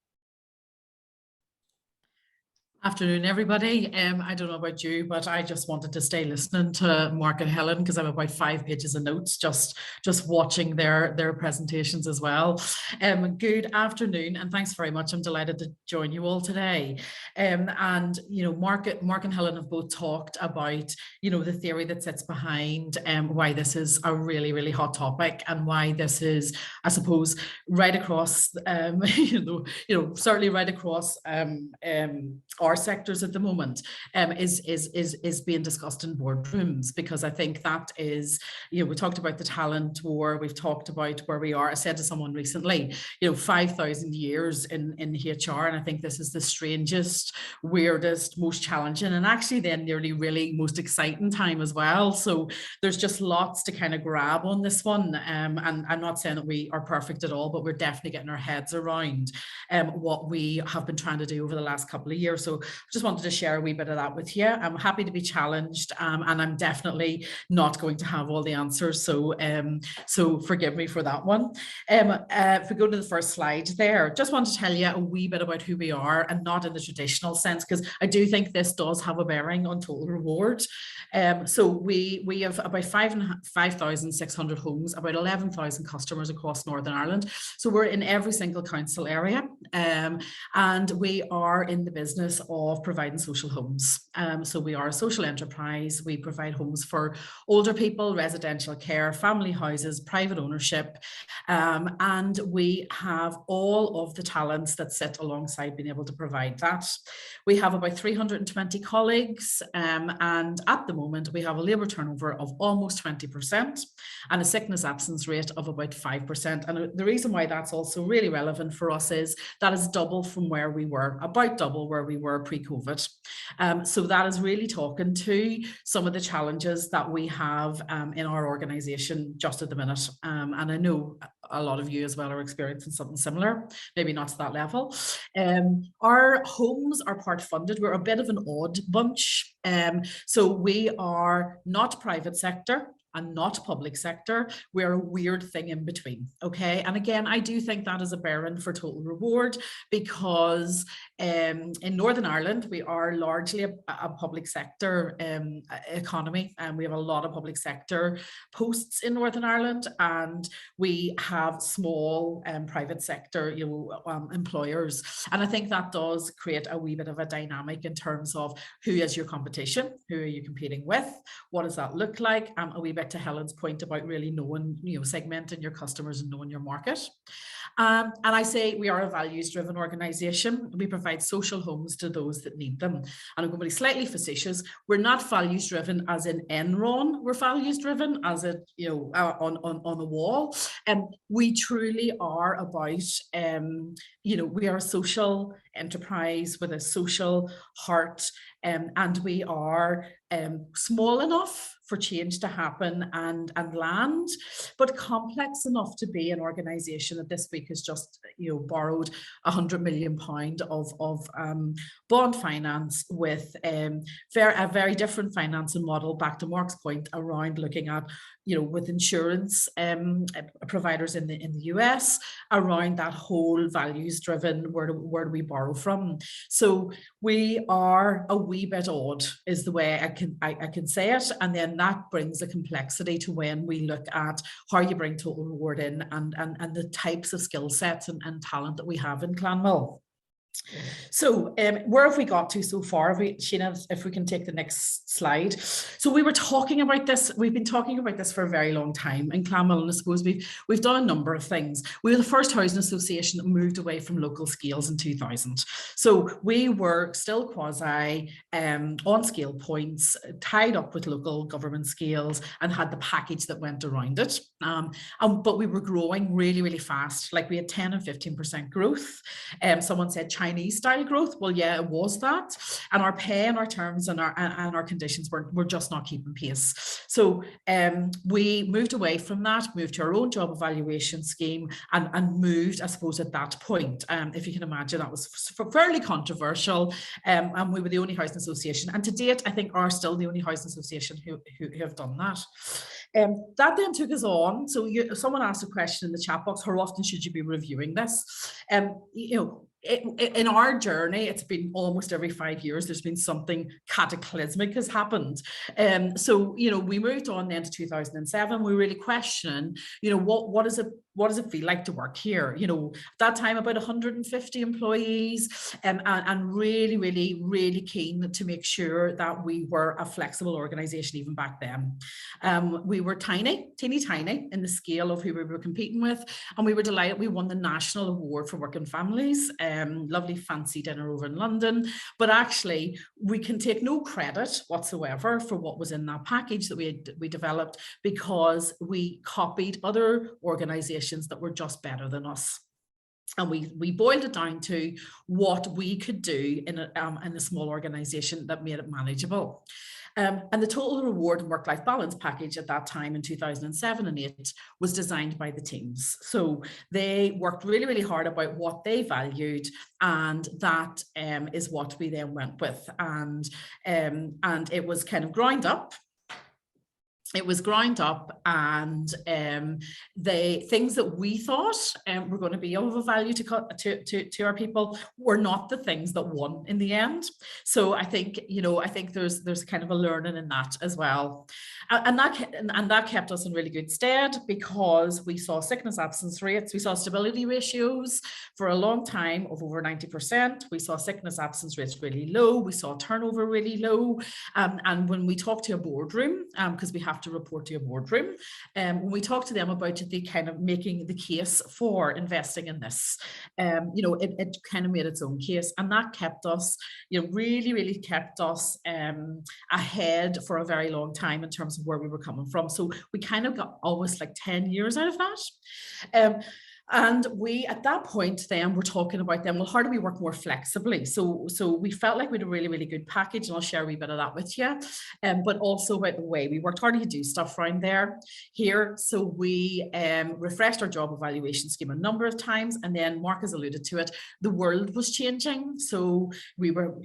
Afternoon, everybody. I don't know about you, but I just wanted to stay listening to Mark and Helen because I have about 5 pages of notes just watching their presentations as well. Good afternoon, and thanks very much. I'm delighted to join you all today. And you know, Mark and Helen have both talked about, you know, the theory that sits behind why this is a really, really hot topic, and why this is, I suppose, right across certainly right across our sectors at the moment is being discussed in boardrooms, because I think that is, you know, we talked about the talent war, we've talked about where we are. I said to someone recently, you know, 5,000 years in HR, and I think this is the strangest, weirdest, most challenging, and actually then nearly really most exciting time as well. So there's just lots to kind of grab on this one, and I'm not saying that we are perfect at all, but we're definitely getting our heads around what we have been trying to do over the last couple of years. So just wanted to share a wee bit of that with you. I'm happy to be challenged, and I'm definitely not going to have all the answers. So so forgive me for that one. If we go to the first slide there, just want to tell you a wee bit about who we are, and not in the traditional sense, because I do think this does have a bearing on total reward. So we have about 5,600 homes, about 11,000 customers across Northern Ireland. So we're in every single council area, and we are in the business of providing social homes. So we are a social enterprise. We provide homes for older people, residential care, family houses, private ownership, and we have all of the talents that sit alongside being able to provide that. We have about 320 colleagues, and at the moment we have a labour turnover of almost 20% and a sickness absence rate of about 5%. And the reason why that's also really relevant for us is that is double from where we were, about double where we were pre-COVID. So that is really talking to some of the challenges that we have in our organisation just at the minute. And I know a lot of you as well are experiencing something similar, maybe not to that level. Our homes are part funded. We're a bit of an odd bunch. So we are not private sector and not public sector. We're a weird thing in between, okay? And again, I do think that is a bearing for total reward, because in Northern Ireland, we are largely a public sector economy, and we have a lot of public sector posts in Northern Ireland, and we have small private sector employers. And I think that does create a wee bit of a dynamic in terms of who is your competition, who are you competing with, what does that look like, a wee bit to Helen's point about really knowing, you know, segmenting your customers and knowing your market. And I say we are a values-driven organisation. We provide social homes to those that need them. And I'm going to be slightly facetious. We're not values-driven as in Enron. We're values-driven as in, you know, on the wall. And we truly are about, you know, we are a social enterprise with a social heart, and we are small enough for change to happen and land, but complex enough to be an organisation that this week has just, you know, borrowed £100 million of bond finance with a very different financing model, back to Mark's point around looking at, you know, with insurance providers in the US around that whole values driven, where do we borrow from. So we are a wee bit odd is the way I can say it, and then that brings a complexity to when we look at how you bring total reward in, and the types of skill sets and talent that we have in Clanmill. So where have we got to so far? Sheena, if we can take the next slide. So we were talking about this, we've been talking about this for a very long time in Clanmill, and I suppose we've done a number of things. We were the first housing association that moved away from local scales in 2000. So we were still quasi on scale points, tied up with local government scales, and had the package that went around it. But we were growing really, really fast. Like we had 10 and 15% growth. Someone said Chinese style growth. Well, yeah, it was that. And our pay and our terms and our conditions were just not keeping pace. So we moved away from that, moved to our own job evaluation scheme, and moved, I suppose, at that point. If you can imagine, that was fairly controversial. And we were the only housing association. And to date, I think are still the only housing association who have done that. That then took us on. So someone asked a question in the chat box, how often should you be reviewing this? You know, in our journey, it's been almost every 5 years, there's been something cataclysmic has happened. So, you know, we moved on then to 2007. We really questioned, you know, what does it feel like to work here? You know, at that time, about 150 employees, and really, really, really keen to make sure that we were a flexible organization even back then. We were teeny tiny in the scale of who we were competing with. And we were delighted we won the National Award for Working Families. Lovely fancy dinner over in London, but actually we can take no credit whatsoever for what was in that package that we developed, because we copied other organizations that were just better than us. And we boiled it down to what we could do in a small organization that made it manageable. And the total reward and work-life balance package at that time in 2007 and 8 was designed by the teams. So they worked really, really hard about what they valued, and that is what we then went with. And it was kind of ground up. It was ground up, and the things that we thought were going to be of a value to our people were not the things that won in the end. So I think, you know, there's kind of a learning in that as well. And that kept us in really good stead, because we saw sickness absence rates, we saw stability ratios for a long time of over 90%. We saw sickness absence rates really low. We saw turnover really low. And when we talk to a boardroom, because we have to report to a boardroom, when we talk to them about it, they kind of making the case for investing in this. You know, it kind of made its own case, and that kept us, you know, really, really kept us ahead for a very long time in terms of where we were coming from. So we kind of got almost like 10 years out of that. And we, at that point then, we're talking about then, well, how do we work more flexibly? So we felt like we had a really, really good package, and I'll share a wee bit of that with you. But also about the way we worked hard to do stuff around here. So we refreshed our job evaluation scheme a number of times, and then Mark has alluded to it, the world was changing. So we were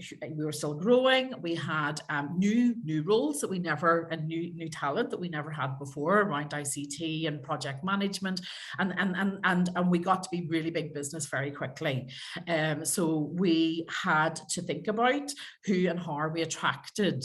still growing. We had new roles that we never, and new talent that we never had before around ICT and project management, and we got to be really big business very quickly. So we had to think about who and how we attracted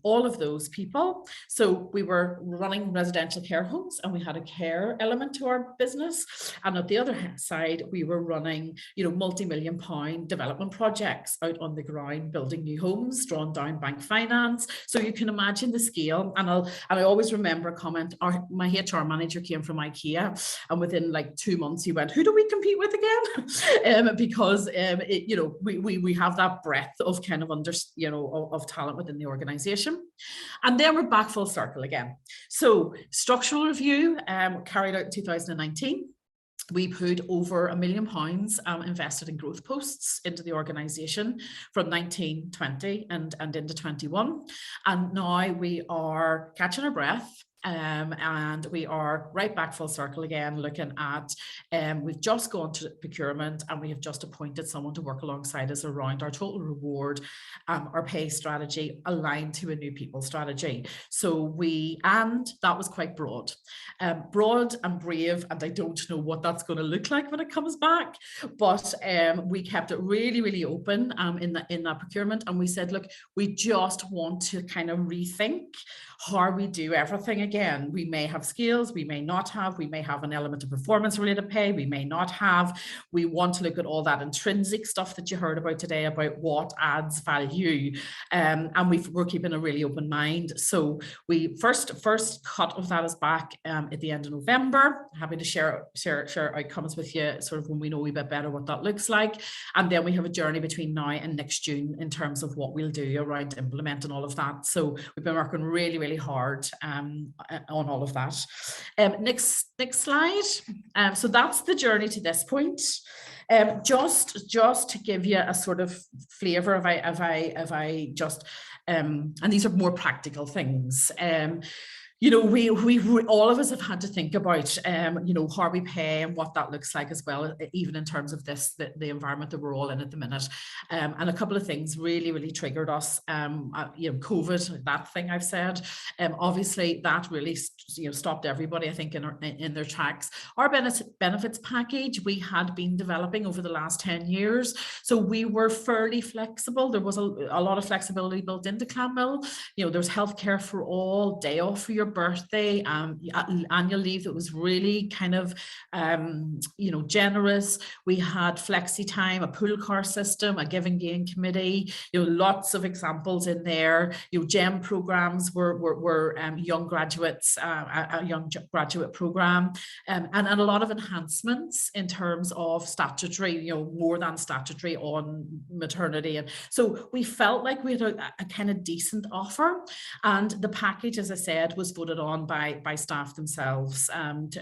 all of those people. So we were running residential care homes, and we had a care element to our business. And at the other side, we were running, you know, multi-million-pound development projects out on the ground, building new homes, drawn down bank finance. So you can imagine the scale. And I always remember a comment. My HR manager came from IKEA, and within like 2 months he went, "Who do we compete with again?" Because you know, we have that breadth of kind of of talent within the organization. And then we're back full circle again. So structural review carried out in 2019. We put over £1 million invested in growth posts into the organisation from 19, 20 and into 21. And now we are catching our breath. And we are right back full circle again, looking at, we've just gone to procurement, and we have just appointed someone to work alongside us around our total reward, our pay strategy aligned to a new people strategy. So and that was quite broad and brave, and I don't know what that's going to look like when it comes back, but we kept it really, really open in that procurement, and we said, look, we just want to kind of rethink how we do everything again. We may have skills, we may not have, we may have an element of performance related pay, we may not have. We want to look at all that intrinsic stuff that you heard about today about what adds value, and we're keeping a really open mind. So we first cut of that is back at the end of November. Happy to share outcomes with you sort of when we know a wee bit better what that looks like, and then we have a journey between now and next June in terms of what we'll do around implementing all of that. So we've been working really, really hard on all of that. Next slide. So that's the journey to this point. Just to give you a sort of flavour, if I just and these are more practical things. you know, we all of us have had to think about, you know, how we pay and what that looks like as well, even in terms of this, the environment that we're all in at the minute. And a couple of things really triggered us. You know, COVID, that thing I've said, obviously that really, you know, stopped everybody, I think, in their tracks. Our benefits package we had been developing over the last 10 years, so we were fairly flexible. There was a lot of flexibility built into Clanmill. You know, there was healthcare for all, day off for your birthday, annual leave that was really kind of, you know, generous. We had flexi time, a pool car system, a give and gain committee, you know, lots of examples in there. You know, GEM programs were young graduates, a young graduate program, and a lot of enhancements in terms of statutory, you know, more than statutory on maternity. And so we felt like we had a kind of decent offer, and the package, as I said, was voted on by staff themselves. And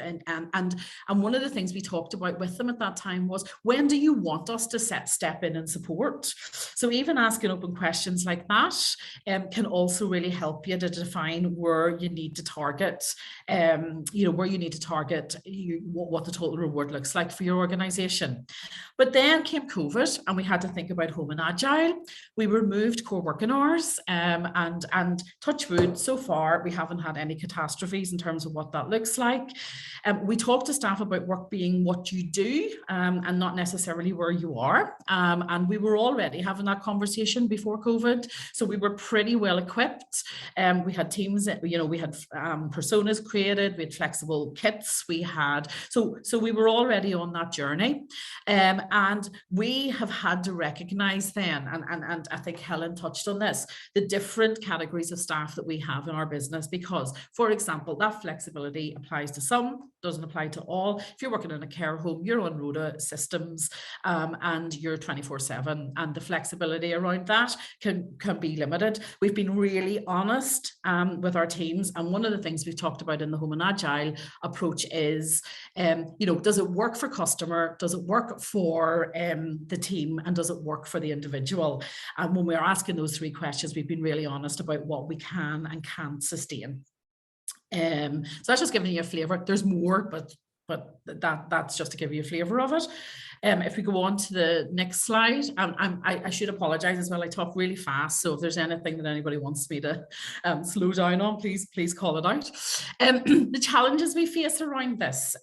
one of the things we talked about with them at that time was, when do you want us to step in and support? So even asking open questions like that can also really help you to define where you need to target, you know, where you need to target what the total reward looks like for your organization. But then came COVID, and we had to think about home and agile. We removed core working hours, and touch wood, so far we haven't had any catastrophes in terms of what that looks like. We talked to staff about work being what you do, and not necessarily where you are. And we were already having that conversation before COVID, so we were pretty well equipped. We had teams, you know, we had personas created, we had flexible kits, we had, so we were already on that journey. And we have had to recognize then, and I think Helen touched on this, the different categories of staff that we have in our business, because, for example, that flexibility applies to some, doesn't apply to all. If you're working in a care home, you're on rota systems, and you're 24/7, and the flexibility around that can be limited. We've been really honest with our teams, and one of the things we've talked about in the home and agile approach is, you know, does it work for customer, does it work for the team, and does it work for the individual? And when we're asking those three questions, we've been really honest about what we can and can't sustain. So that's just giving you a flavour. There's more, but that's just to give you a flavour of it. If we go on to the next slide, I should apologise as well. I talk really fast, so if there's anything that anybody wants me to slow down on, please call it out. The challenges we face around this.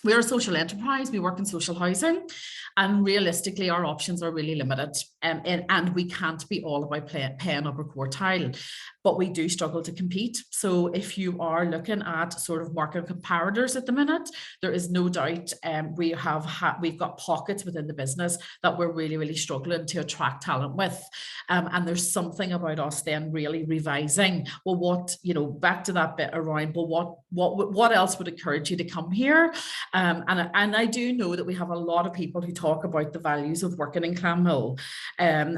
We're a social enterprise, we work in social housing, and realistically our options are really limited, and we can't be all about paying upper quartile, but we do struggle to compete. So if you are looking at sort of market comparators at the minute, there is no doubt we've got pockets within the business that we're really struggling to attract talent with, and there's something about us then really revising, well, what, you know, back to that bit around, well, what else would encourage you to come here? And I do know that we have a lot of people who talk about the values of working in Clanmill, and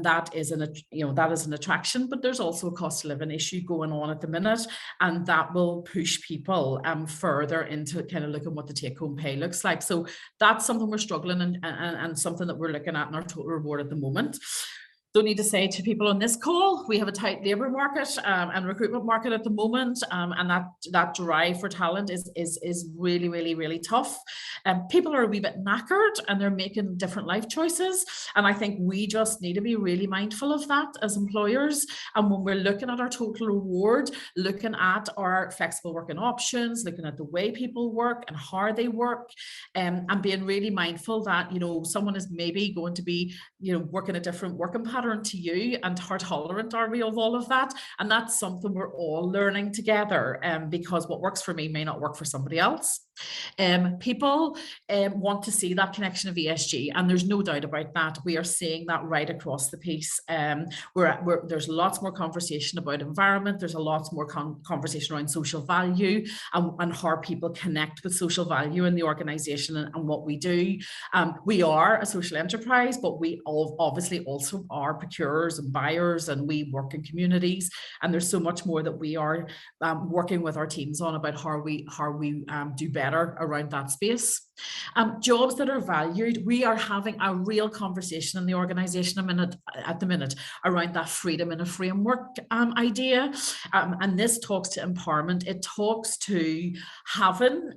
that is an attraction, but there's also a cost of living issue going on at the minute, and that will push people further into kind of looking what the take-home pay looks like. So that's something we're struggling and something that we're looking at in our total reward at the moment. Don't need to say to people on this call, we have a tight labour market and recruitment market at the moment, and that drive for talent is really tough. People are a wee bit knackered and they're making different life choices, and I think we just need to be really mindful of that as employers. And when we're looking at our total reward, looking at our flexible working options, looking at the way people work and how they work, and being really mindful that, you know, someone is maybe going to be, you know, working a different working pattern to you, and how tolerant are we of all of that? And that's something we're all learning together, because what works for me may not work for somebody else. People want to see that connection of ESG, and there's no doubt about that. We are seeing that right across the piece. There's lots more conversation about environment. There's a lot more conversation around social value, and how people connect with social value in the organisation and what we do. We are a social enterprise, but we obviously also are procurers and buyers, and we work in communities, and there's so much more that we are working with our teams on about how we do better around that space. Jobs that are valued, we are having a real conversation in the organisation at the minute around that freedom in a framework idea. And this talks to empowerment. It talks to having,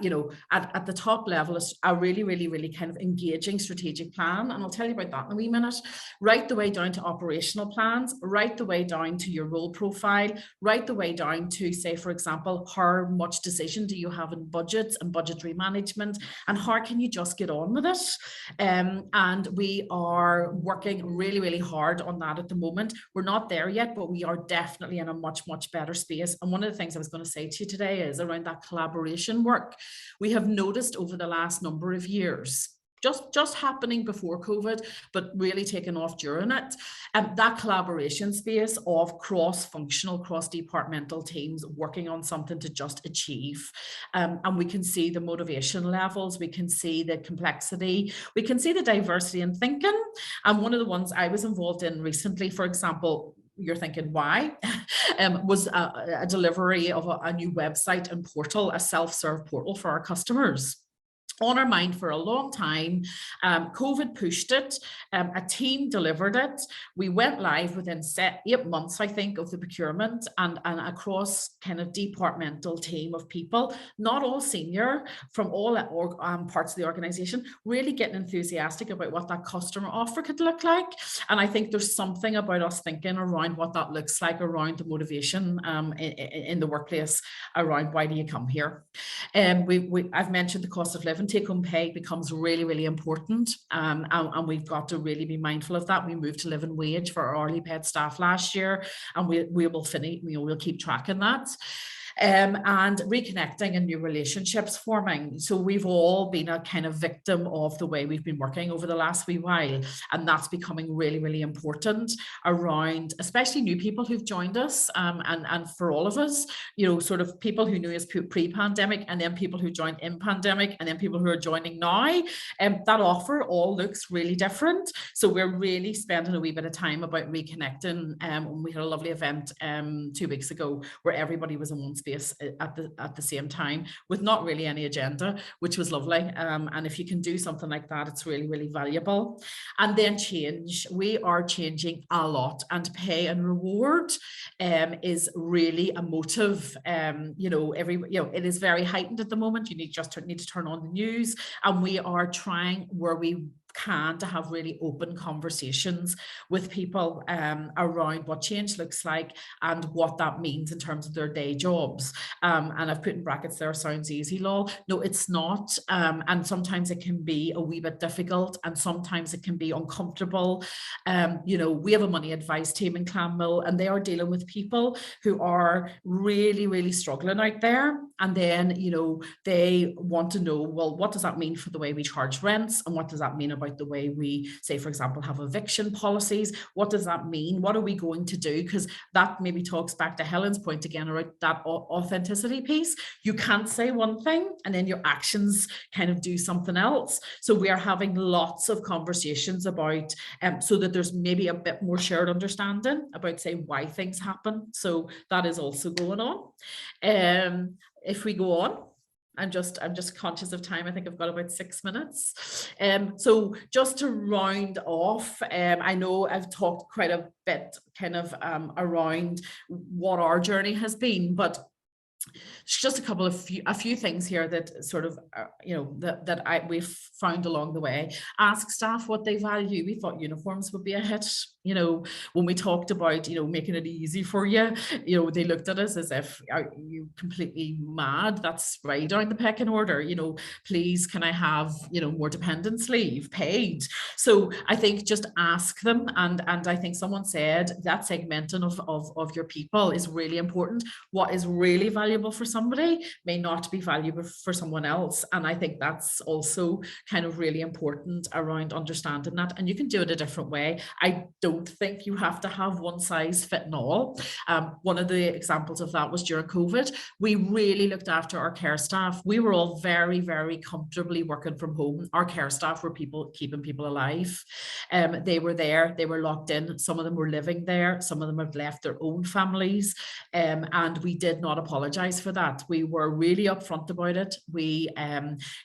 you know, at the top level, a really kind of engaging strategic plan. And I'll tell you about that in a wee minute. Right the way down to operational plans, right the way down to your role profile, right the way down to, say, for example, how much decision do you have in budgets and budgetary management, and how can you just get on with it? And we are working really hard on that at the moment. We're not there yet, but we are definitely in a much better space. And one of the things I was going to say to you today is around that collaboration work. We have noticed over the last number of years, just happening before COVID, but really taking off during it. And that collaboration space of cross-functional, cross-departmental teams working on something to just achieve. And we can see the motivation levels, we can see the complexity, we can see the diversity in thinking. And one of the ones I was involved in recently, for example, you're thinking why, was a delivery of a new website and portal, a self-serve portal for our customers. On our mind for a long time. COVID pushed it, a team delivered it. We went live within 8 months, I think, of the procurement, and across kind of departmental team of people, not all senior, from all parts of the organization, really getting enthusiastic about what that customer offer could look like. And I think there's something about us thinking around what that looks like, around the motivation in the workplace, around why do you come here. I've mentioned the cost of living. Take-home pay becomes really important, and we've got to really be mindful of that. We moved to living wage for our hourly paid staff last year, and we will finish. We'll keep tracking that. And reconnecting and new relationships forming. So we've all been a kind of victim of the way we've been working over the last wee while, and that's becoming really important around, especially new people who've joined us, and for all of us, you know, sort of people who knew us pre-pandemic, and then people who joined in pandemic, and then people who are joining now. That offer all looks really different. So we're really spending a wee bit of time about reconnecting. We had a lovely event 2 weeks ago where everybody was in one space at the same time with not really any agenda, which was lovely. And if you can do something like that, it's really valuable. And then change. We are changing a lot, and pay and reward is really a motive. You know, it is very heightened at the moment. You need to turn on the news, and we are trying where we can to have really open conversations with people around what change looks like and what that means in terms of their day jobs. And I've put in brackets there, sounds easy, lol. No, it's not. And sometimes it can be a wee bit difficult, and sometimes it can be uncomfortable. You know, we have a money advice team in Clanmill, and they are dealing with people who are really struggling out there. And then, you know, they want to know, well, what does that mean for the way we charge rents? And what does that mean about the way we, say, for example, have eviction policies? What does that mean? What are we going to do? Because that maybe talks back to Helen's point again around that authenticity piece. You can't say one thing and then your actions kind of do something else. So we are having lots of conversations about, so that there's maybe a bit more shared understanding about, say, why things happen. So that is also going on. If we go on, I'm just conscious of time. I think I've got about 6 minutes. So just to round off, I know I've talked quite a bit kind of around what our journey has been, but just a few things here that sort of you know, that we've found along the way. Ask staff what they value. We thought uniforms would be a hit. You know, when we talked about, you know, making it easy for you, you know, they looked at us as if, are you completely mad? That's right down the pecking order. You know, please, can I have, you know, more dependence leave paid? So I think just ask them, and I think someone said that segmenting of your people is really important. What is really valuable for somebody may not be valuable for someone else, and I think that's also kind of really important around understanding that. And you can do it a different way. I don't think you have to have one size fit all. One of the examples of that was during COVID. We really looked after our care staff. We were all very, very comfortably working from home. Our care staff were keeping people alive. They were there, they were locked in. Some of them were living there. Some of them have left their own families. And we did not apologize apologize for that. We were really upfront about it. We,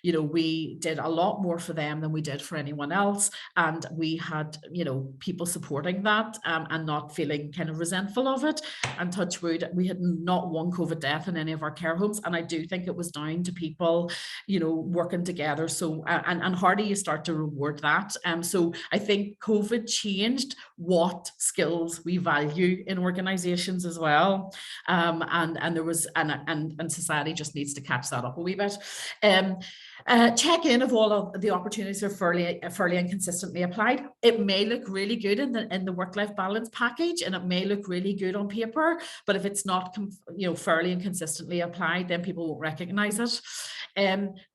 you know, we did a lot more for them than we did for anyone else. And we had, you know, people supporting that and not feeling kind of resentful of it. And touch wood, we had not one COVID death in any of our care homes. And I do think it was down to people, you know, working together. So, and how do you start to reward that? So I think COVID changed what skills we value in organizations as well. And there was, and society just needs to catch that up a wee bit. Check in if all of the opportunities are fairly and consistently applied. It may look really good in the work-life balance package, and it may look really good on paper, but if it's not, you know, fairly and consistently applied, then people won't recognize it.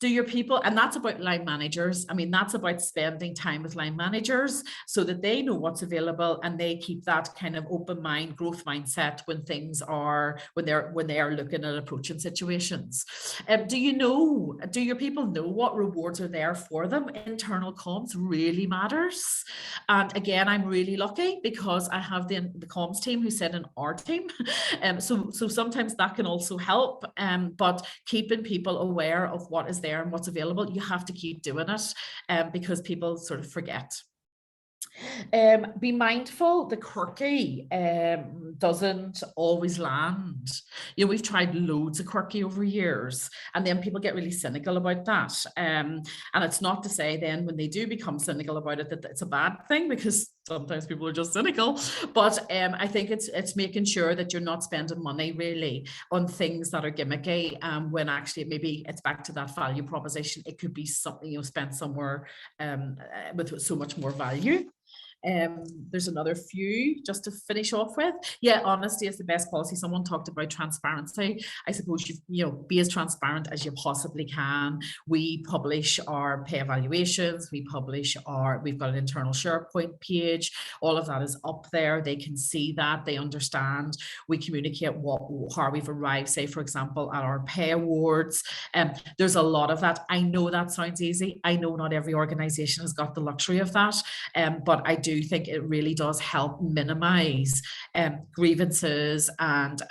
Do your people, and that's about line managers. I mean, that's about spending time with line managers so that they know what's available and they keep that kind of open mind, growth mindset when things are, when they are looking at approaching situations. Do your people know what rewards are there for them? Internal comms really matters. And again, I'm really lucky because I have the comms team who sit in our team. So sometimes that can also help. But keeping people aware of what is there and what's available, you have to keep doing it because people sort of forget. Be mindful, the quirky doesn't always land. You know, we've tried loads of quirky over years, and then people get really cynical about that. And it's not to say then when they do become cynical about it that it's a bad thing, because sometimes people are just cynical. But I think it's making sure that you're not spending money really on things that are gimmicky, when actually maybe it's back to that value proposition. It could be something, you know, spent somewhere with so much more value. There's another few just to finish off with. Yeah, honesty is the best policy. Someone talked about transparency. I suppose you know, be as transparent as you possibly can. We publish our pay evaluations. We've got an internal SharePoint page. All of that is up there. They can see that. They understand. We communicate how we've arrived, say, for example, at our pay awards. There's a lot of that. I know that sounds easy. I know not every organization has got the luxury of that. But I do think it really does help minimize grievances and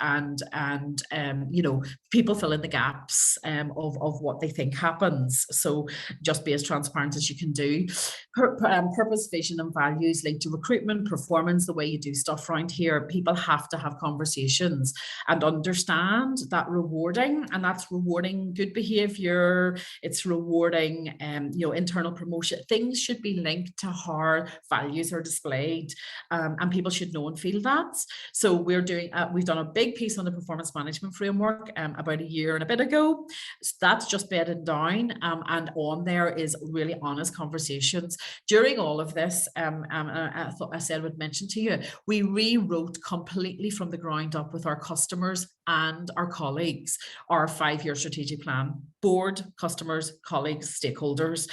you know, people fill in the gaps of what they think happens. So just be as transparent as you can do. Purpose, vision and values linked to recruitment, performance, the way you do stuff around here. People have to have conversations and understand that rewarding, and that's rewarding good behavior. It's rewarding you know, internal promotion. Things should be linked to how values are displayed, and people should know and feel that. So we've done a big piece on the performance management framework about a year and a bit ago. So that's just bedded down, and on there is really honest conversations. During all of this, I thought I said I would mention to you, we rewrote completely from the ground up with our customers and our colleagues our 5-year strategic plan. Board, customers, colleagues, stakeholders,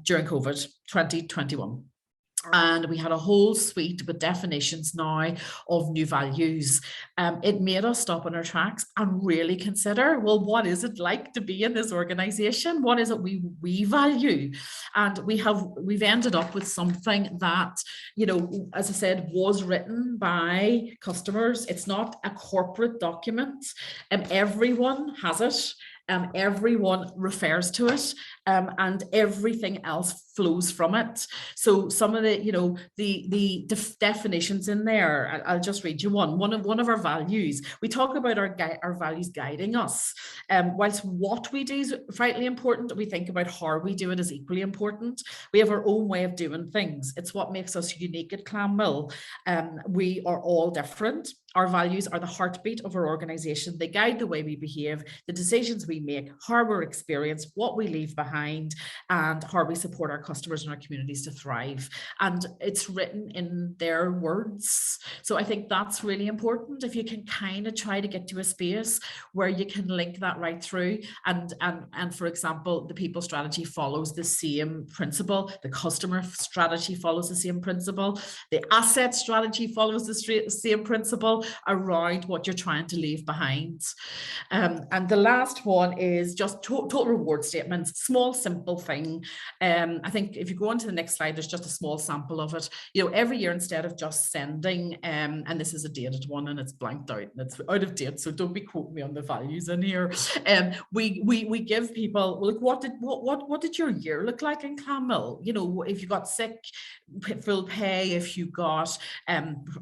during COVID 2021. And we had a whole suite with definitions now of new values. It made us stop in our tracks and really consider, well, what is it like to be in this organization? What is it we value? And we've ended up with something that, you know, as I said, was written by customers. It's not a corporate document, and everyone has it. Everyone refers to it, and everything else flows from it. So some of the, you know, the definitions in there, I'll just read you one of our values. We talk about our values guiding us. Whilst what we do is vitally important, we think about how we do it is equally important. We have our own way of doing things. It's what makes us unique at Clanmill. We are all different. Our values are the heartbeat of our organization. They guide the way we behave, the decisions we make, how we're experienced, what we leave behind, and how we support our customers and our communities to thrive. And it's written in their words. So I think that's really important. If you can kind of try to get to a space where you can link that right through. And for example, the people strategy follows the same principle. The customer strategy follows the same principle. The asset strategy follows the same principle. intentional around what you're trying to leave behind. And the last one is just total reward statements, small, simple thing. I think if you go on to the next slide, there's just a small sample of it. You know, every year, instead of just sending, and this is a dated one and it's blanked out and it's out of date, so don't be quoting me on the values in here. We give people, look, what did your year look like in Clanmill? You know, if you got sick, full pay, if you got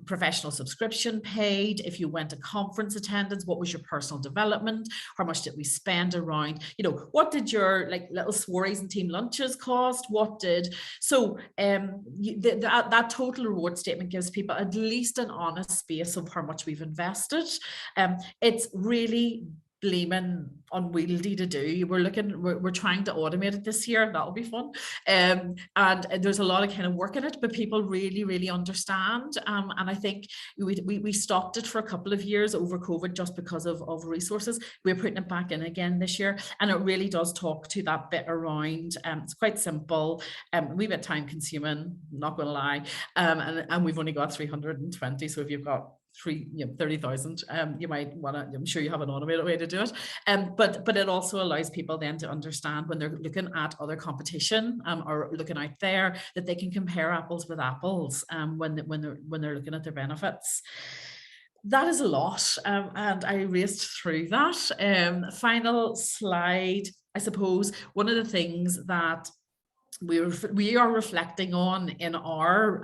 professional subscription paid, if you went to conference attendance, what was your personal development, how much did we spend around, you know, what did your like little swarries and team lunches cost, what did, so that total reward statement gives people at least an honest space of how much we've invested. It's really blaming unwieldy to do. We're trying to automate it this year. That'll be fun. And there's a lot of kind of work in it, but people really understand. And I think we stopped it for a couple of years over COVID just because of resources. We're putting it back in again this year. And it really does talk to that bit around, it's quite simple, a wee bit time consuming, not gonna lie. And we've only got 320. So if you've got 30,000, you might want to, I'm sure you have an automated way to do it, but it also allows people then to understand when they're looking at other competition or looking out there, that they can compare apples with apples when they're looking at their benefits. That is a lot, and I raced through that. Final slide. I suppose one of the things that we are reflecting on in our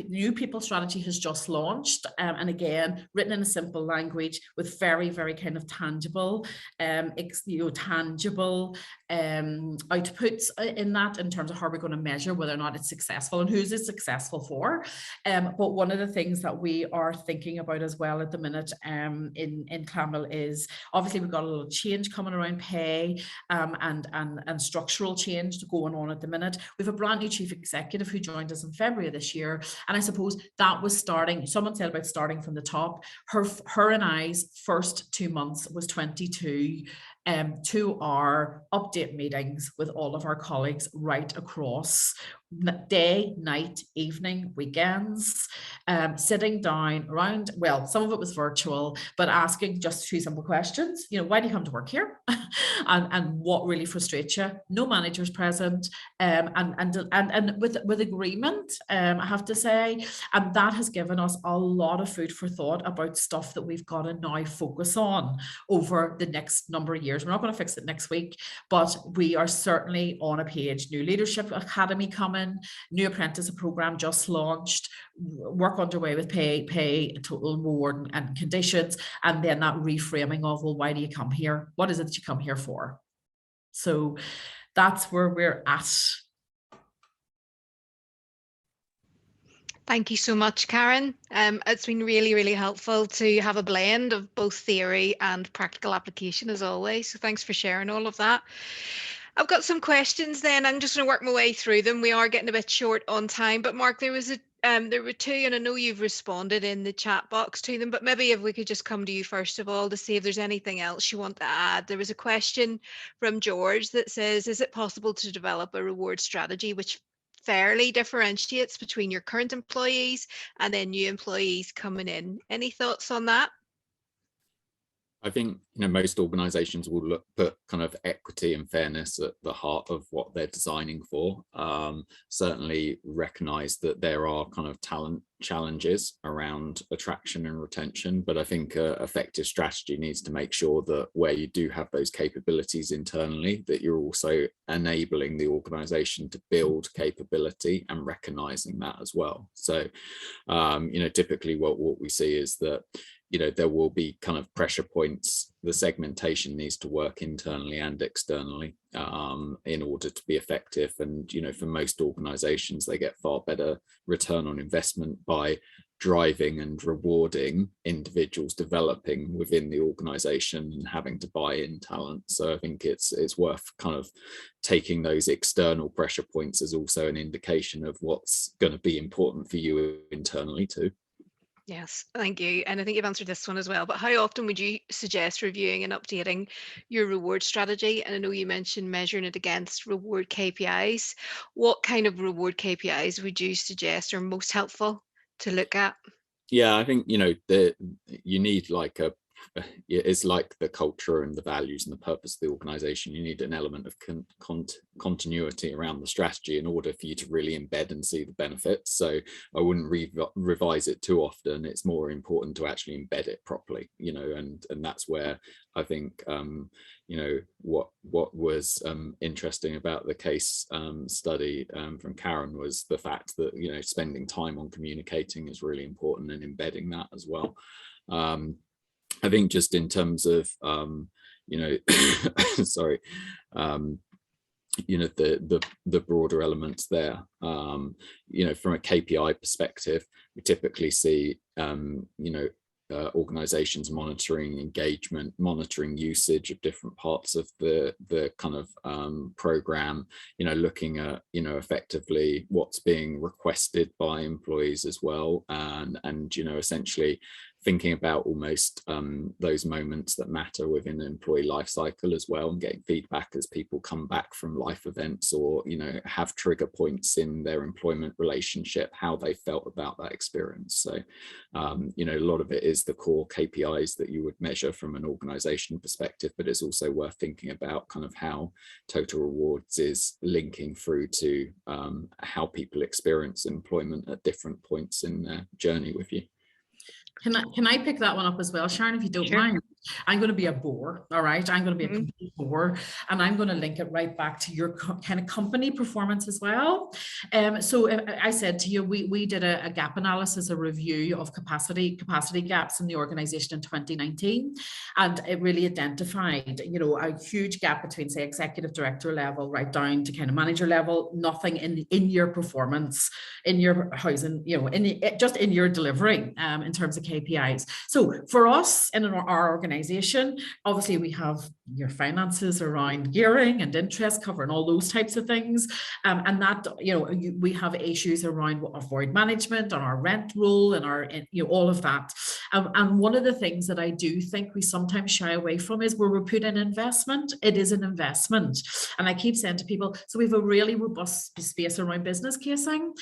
new people strategy has just launched, and again written in a simple language with very kind of tangible tangible outputs in that, in terms of how we're going to measure whether or not it's successful and who's it successful for. But one of the things that we are thinking about as well at the minute in Clanmill is obviously we've got a little change coming around pay and structural change going on at the minute. We have a brand new chief executive who joined us in February of this year, and I suppose that was starting, someone said about starting from the top. Her and I's first 2 months was 22 2-hour update meetings with all of our colleagues right across day, night, evening, weekends, sitting down around, well, some of it was virtual, but asking just 2 simple questions. You know, why do you come to work here? and what really frustrates you? No managers present, and with agreement, I have to say, and that has given us a lot of food for thought about stuff that we've got to now focus on over the next number of years. We're not going to fix it next week, but we are certainly on a page. New Leadership Academy coming, new apprentice program just launched, work underway with pay, total reward and conditions, and then that reframing of, well, why do you come here? What is it that you come here for? So that's where we're at. Thank you so much, Karen. It's been really helpful to have a blend of both theory and practical application as always. So thanks for sharing all of that. I've got some questions then. I'm just going to work my way through them. We are getting a bit short on time, but Mark, there were 2, and I know you've responded in the chat box to them, but maybe if we could just come to you first of all to see if there's anything else you want to add. There was a question from George that says, is it possible to develop a reward strategy which fairly differentiates between your current employees and then new employees coming in? Any thoughts on that? I think, you know, most organizations will put kind of equity and fairness at the heart of what they're designing for. Certainly recognize that there are kind of talent challenges around attraction and retention, but I think effective strategy needs to make sure that where you do have those capabilities internally, that you're also enabling the organization to build capability and recognizing that as well. So, you know, typically what we see is that, you know, there will be kind of pressure points. The segmentation needs to work internally and externally in order to be effective. And, you know, for most organizations, they get far better return on investment by driving and rewarding individuals developing within the organization and having to buy in talent. So I think it's worth kind of taking those external pressure points as also an indication of what's going to be important for you internally too. Yes, thank you. And I think you've answered this one as well, but how often would you suggest reviewing and updating your reward strategy? And I know you mentioned measuring it against reward KPIs. What kind of reward KPIs would you suggest are most helpful to look at? Yeah, I think, you know, you need like it's like the culture and the values and the purpose of the organization. You need an element of continuity around the strategy in order for you to really embed and see the benefits. So I wouldn't revise it too often. It's more important to actually embed it properly, you know, and that's where I think, you know, what was interesting about the case study from Karen was the fact that, you know, spending time on communicating is really important and embedding that as well. I think just in terms of, you know, sorry, you know, the broader elements there, you know, from a KPI perspective, we typically see, you know, organizations monitoring engagement, monitoring usage of different parts of the kind of program, you know, looking at, you know, effectively what's being requested by employees as well, and you know, essentially thinking about almost those moments that matter within the employee life cycle as well, and getting feedback as people come back from life events or, you know, have trigger points in their employment relationship, how they felt about that experience. So, you know, a lot of it is the core KPIs that you would measure from an organization perspective, but it's also worth thinking about kind of how total rewards is linking through to how people experience employment at different points in their journey with you. Can I pick that one up as well, Sharon, if you don't mind? I'm going to be a bore, all right? I'm going to be a complete bore, and I'm going to link it right back to your kind of company performance as well. So I said to you, we did a gap analysis, a review of capacity gaps in the organization in 2019, and it really identified, you know, a huge gap between, say, executive director level right down to kind of manager level. Nothing in your performance, in your housing, you know, just in your delivery in terms of KPIs. So for us in our organization, obviously we have your finances around gearing and interest cover and all those types of things, and that, you know, we have issues around void management on our rent roll and our, you know, all of that. And one of the things that I do think we sometimes shy away from is where we put in investment. It is an investment, and I keep saying to people, so we have a really robust space around business casing.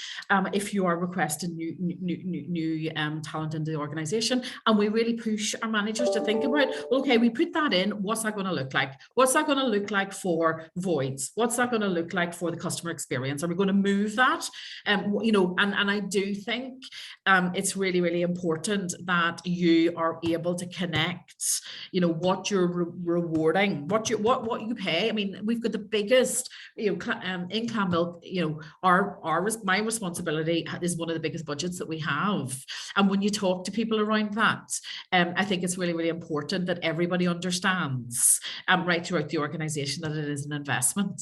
If you are requesting new talent into the organization, and we really push our managers to think about, well, okay, we put that in, what's that going to look like? What's that going to look like for voids? What's that going to look like for the customer experience? Are we going to move that? You know, and I do think it's really, really important that you are able to connect, you know, what you're rewarding, what you pay. I mean, we've got the biggest, you know, in Clanmill, you know, my responsibility is one of the biggest budgets that we have. And when you talk to people around that, I think it's really, really important that everybody understands right throughout the organization that it is an investment.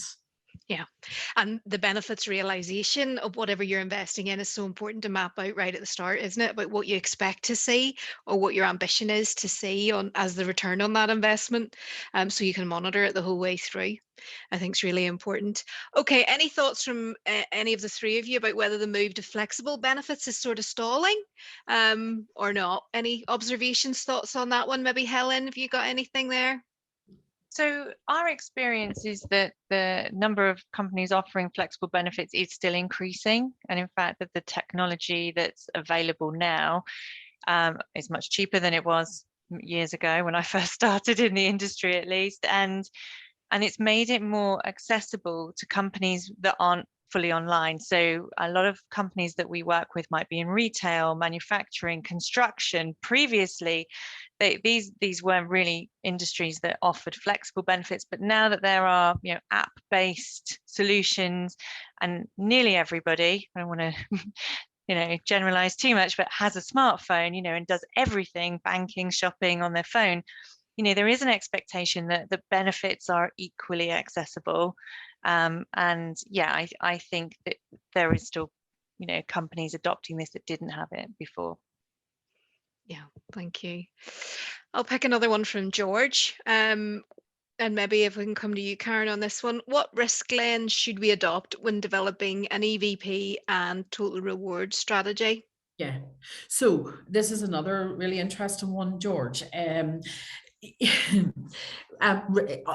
Yeah, and the benefits realization of whatever you're investing in is so important to map out right at the start, isn't it? About what you expect to see or what your ambition is to see on as the return on that investment, so you can monitor it the whole way through. I think it's really important. Okay, any thoughts from any of the three of you about whether the move to flexible benefits is sort of stalling or not? Any observations, thoughts on that one? Maybe Helen, have you got anything there? So our experience is that the number of companies offering flexible benefits is still increasing. And in fact, that the technology that's available now is much cheaper than it was years ago when I first started in the industry, at least. And it's made it more accessible to companies that aren't fully online. So a lot of companies that we work with might be in retail, manufacturing, construction. Previously, these weren't really industries that offered flexible benefits, but now that there are, you know, app-based solutions, and nearly everybody, I don't want to you know, generalize too much, but has a smartphone, you know, and does everything, banking, shopping on their phone, you know, there is an expectation that the benefits are equally accessible. And yeah, I think that there is still, you know, companies adopting this that didn't have it before. Yeah, thank you. I'll pick another one from George. And maybe if we can come to you, Karen, on this one. What risk lens should we adopt when developing an EVP and total reward strategy? Yeah, so this is another really interesting one, George.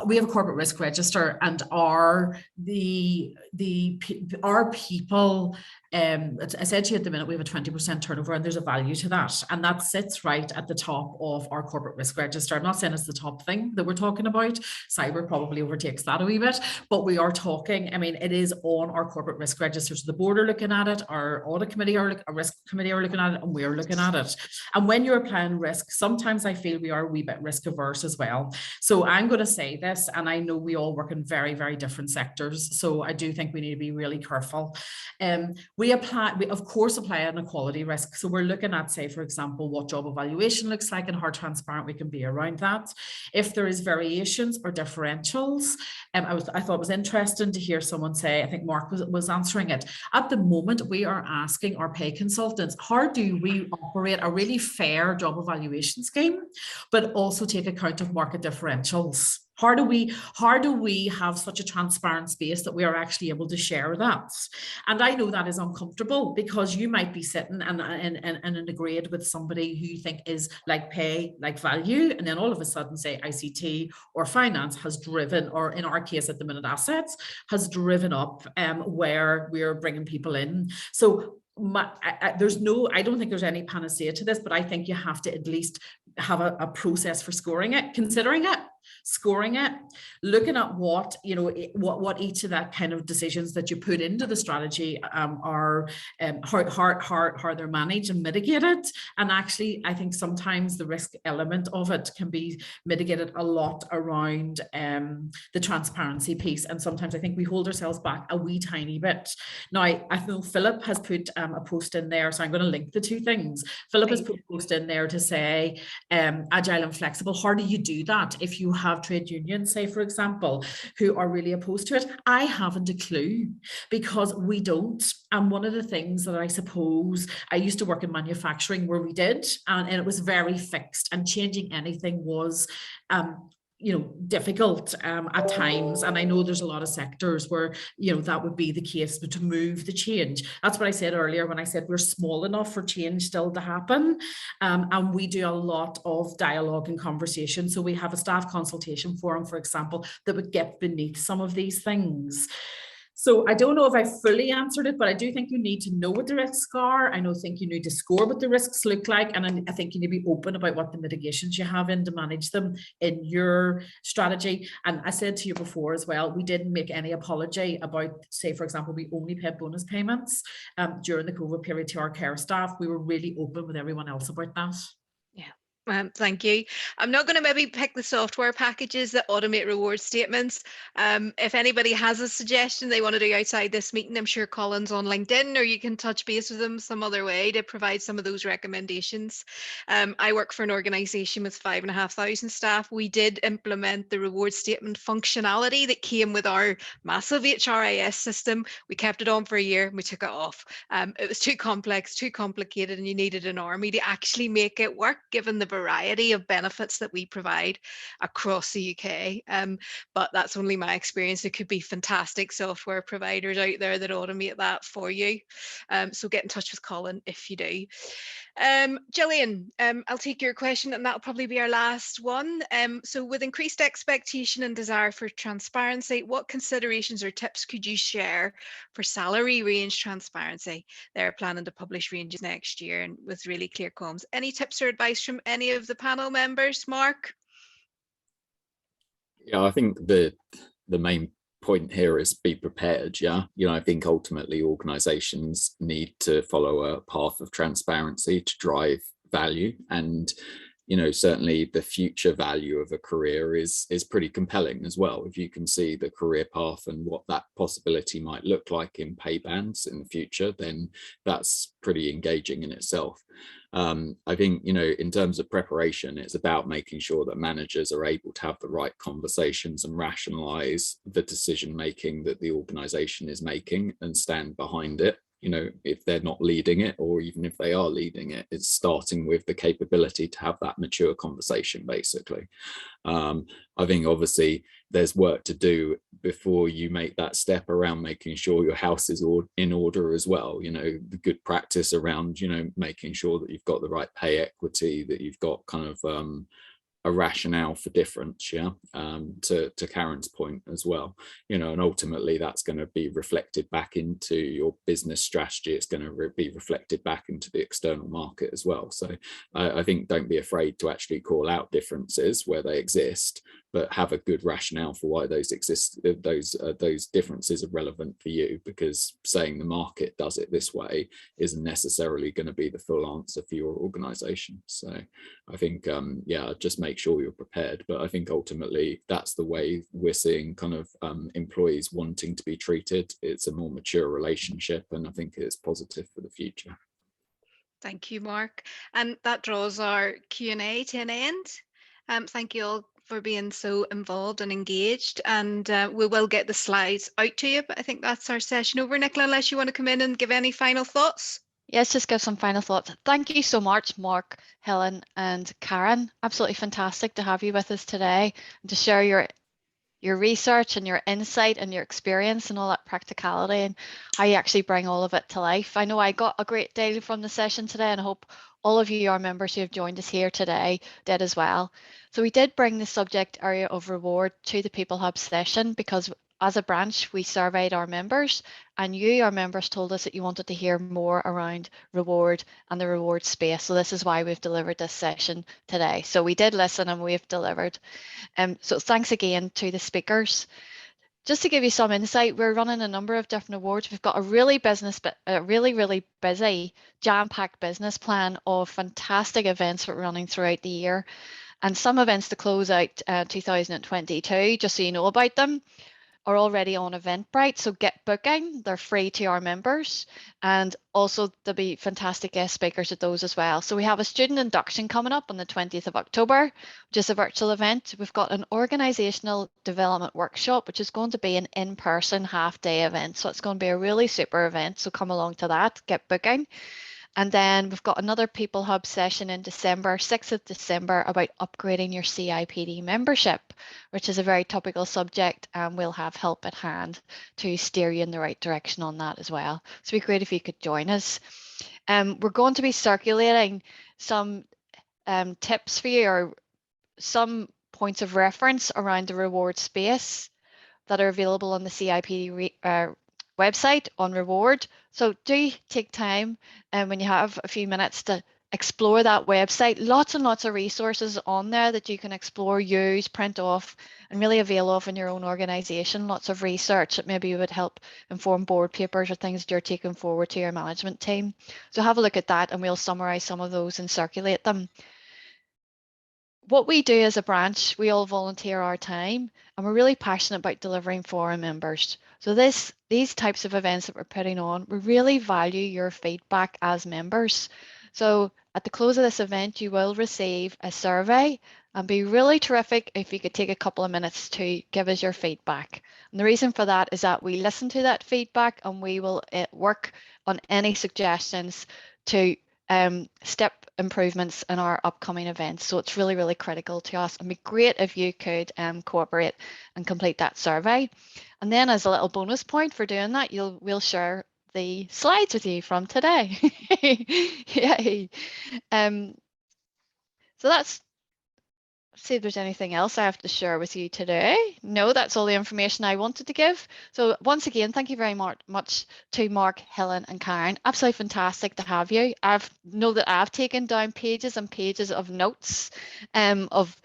We have a corporate risk register, and our people, I said to you at the minute, we have a 20% turnover, and there's a value to that, and that sits right at the top of our corporate risk register. I'm not saying it's the top thing that we're talking about. Cyber probably overtakes that a wee bit, but we are talking, I mean, it is on our corporate risk register. So the board are looking at it, our audit committee our risk committee are looking at it, and we're looking at it. And when you're applying risk, sometimes I feel we are a wee bit risk averse as well. So I'm going to say this, and I know we all work in very, very different sectors, so I do think we need to be really careful. We of course apply an equality risk. So we're looking at, say, for example, what job evaluation looks like and how transparent we can be around that. If there is variations or differentials, I thought it was interesting to hear someone say, I think Mark was answering it. At the moment, we are asking our pay consultants, how do we operate a really fair job evaluation scheme, but also take account of market differentials? How do we have such a transparent space that we are actually able to share that? And I know that is uncomfortable, because you might be sitting and in a grade with somebody who you think is like pay, like value, and then all of a sudden, say, ICT or finance has driven, or in our case at the minute, assets has driven up where we're bringing people in. So I don't think there's any panacea to this, but I think you have to at least have a process for scoring it, considering it, scoring it, looking at what each of that kind of decisions that you put into the strategy are, how they're managed and mitigated. And actually, I think sometimes the risk element of it can be mitigated a lot around the transparency piece. And sometimes I think we hold ourselves back a wee tiny bit. Now, I know Philip has put a post in there, so I'm going to link the two things. Philip has put a post in there to say agile and flexible. How do you do that if you have trade unions, say, for example, who are really opposed to it? I haven't a clue, because we don't. And one of the things that I suppose, I used to work in manufacturing where we did, and it was very fixed, and changing anything was difficult at times. And I know there's a lot of sectors where, that would be the case, but to move the change. That's what I said earlier when I said we're small enough for change still to happen. And we do a lot of dialogue and conversation. So we have a staff consultation forum, for example, that would get beneath some of these things. So I don't know if I fully answered it, but I do think you need to know what the risks are. I think you need to score what the risks look like. And I think you need to be open about what the mitigations you have in to manage them in your strategy. And I said to you before as well, we didn't make any apology about, say, for example, we only paid bonus payments during the COVID period to our care staff. We were really open with everyone else about that. Yeah. Thank you. I'm not going to maybe pick the software packages that automate reward statements. If anybody has a suggestion they want to do outside this meeting, I'm sure Colin's on LinkedIn, or you can touch base with them some other way to provide some of those recommendations. I work for an organisation with 5,500 staff. We did implement the reward statement functionality that came with our massive HRIS system. We kept it on for a year and we took it off. It was too complex, too complicated, and you needed an army to actually make it work, given the variety of benefits that we provide across the UK. But that's only my experience. There could be fantastic software providers out there that automate that for you. So get in touch with Colin if you do. Gillian, I'll take your question, and that'll probably be our last one. So with increased expectation and desire for transparency, what considerations or tips could you share for salary range transparency? They're planning to publish ranges next year and with really clear comms. Any tips or advice from any of the panel members? Mark? Yeah, I think the main point here is be prepared. Yeah, I think ultimately organizations need to follow a path of transparency to drive value, and certainly the future value of a career is pretty compelling as well. If you can see the career path and what that possibility might look like in pay bands in the future, then that's pretty engaging in itself. I think, in terms of preparation, it's about making sure that managers are able to have the right conversations and rationalize the decision making that the organization is making and stand behind it. If they're not leading it, or even if they are leading it, it's starting with the capability to have that mature conversation, basically. I think obviously there's work to do before you make that step around making sure your house is in order as well. The good practice around, making sure that you've got the right pay equity, that you've got kind of a rationale for difference, yeah, to Karen's point as well, you know, and ultimately that's going to be reflected back into your business strategy. It's going to be reflected back into the external market as well. So I think don't be afraid to actually call out differences where they exist, but have a good rationale for why those exist. Those differences are relevant for you, because saying the market does it this way isn't necessarily going to be the full answer for your organization. So I think, yeah, just make sure you're prepared. But I think ultimately that's the way we're seeing kind of employees wanting to be treated. It's a more mature relationship, and I think it's positive for the future. Thank you, Mark. And that draws our Q&A to an end. Thank you all for being so involved and engaged, and we will get the slides out to you, but I think that's our session over. Nicola, unless you want to come in and give any final thoughts. Yes, just give some final thoughts. Thank you so much, Mark, Helen and Karen. Absolutely fantastic to have you with us today and to share your research and your insight and your experience and all that practicality and how you actually bring all of it to life. I know I got a great deal from the session today, and I hope all of you, our members who have joined us here today, did as well. So we did bring the subject area of reward to the People Hub session because as a branch, we surveyed our members, and you, our members, told us that you wanted to hear more around reward and the reward space. So this is why we've delivered this session today. So we did listen and we've delivered. So thanks again to the speakers. Just to give you some insight, we're running a number of different awards. We've got a really busy, jam-packed business plan of fantastic events that we're running throughout the year, and some events to close out 2022, just so you know about them, are already on Eventbrite, so get booking. They're free to our members, and also there'll be fantastic guest speakers at those as well. So we have a student induction coming up on the 20th of October, which is a virtual event. We've got an organizational development workshop, which is going to be an in-person half-day event. So it's going to be a really super event, so come along to that, get booking. And then we've got another People Hub session in December, 6th of December, about upgrading your CIPD membership, which is a very topical subject, and we'll have help at hand to steer you in the right direction on that as well. So it'd be great if you could join us. We're going to be circulating some tips for you, or some points of reference around the reward space that are available on the CIPD website on reward. So do take time when you have a few minutes to explore that website. Lots and lots of resources on there that you can explore, use, print off, and really avail of in your own organisation. Lots of research that maybe would help inform board papers or things that you're taking forward to your management team. So have a look at that, and we'll summarise some of those and circulate them. What we do as a branch, we all volunteer our time, and we're really passionate about delivering for our members. So these types of events that we're putting on, we really value your feedback as members. So at the close of this event, you will receive a survey, and be really terrific if you could take a couple of minutes to give us your feedback. And the reason for that is that we listen to that feedback, and we will work on any suggestions to step improvements in our upcoming events. So it's really, really critical to us, and it'd be great if you could cooperate and complete that survey. And then as a little bonus point for doing that, we'll share the slides with you from today. Yay. So that's, see if there's anything else I have to share with you today. No, that's all the information I wanted to give. So once again, thank you very much to Mark, Helen and Karen. Absolutely fantastic to have you. I know that I've taken down pages and pages of notes of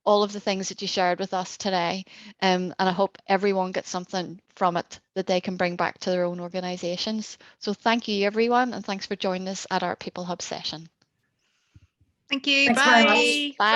all of the things that you shared with us today. And I hope everyone gets something from it that they can bring back to their own organisations. So thank you, everyone, and thanks for joining us at our People Hub session. Thank you. Thanks Bye. very much. Bye.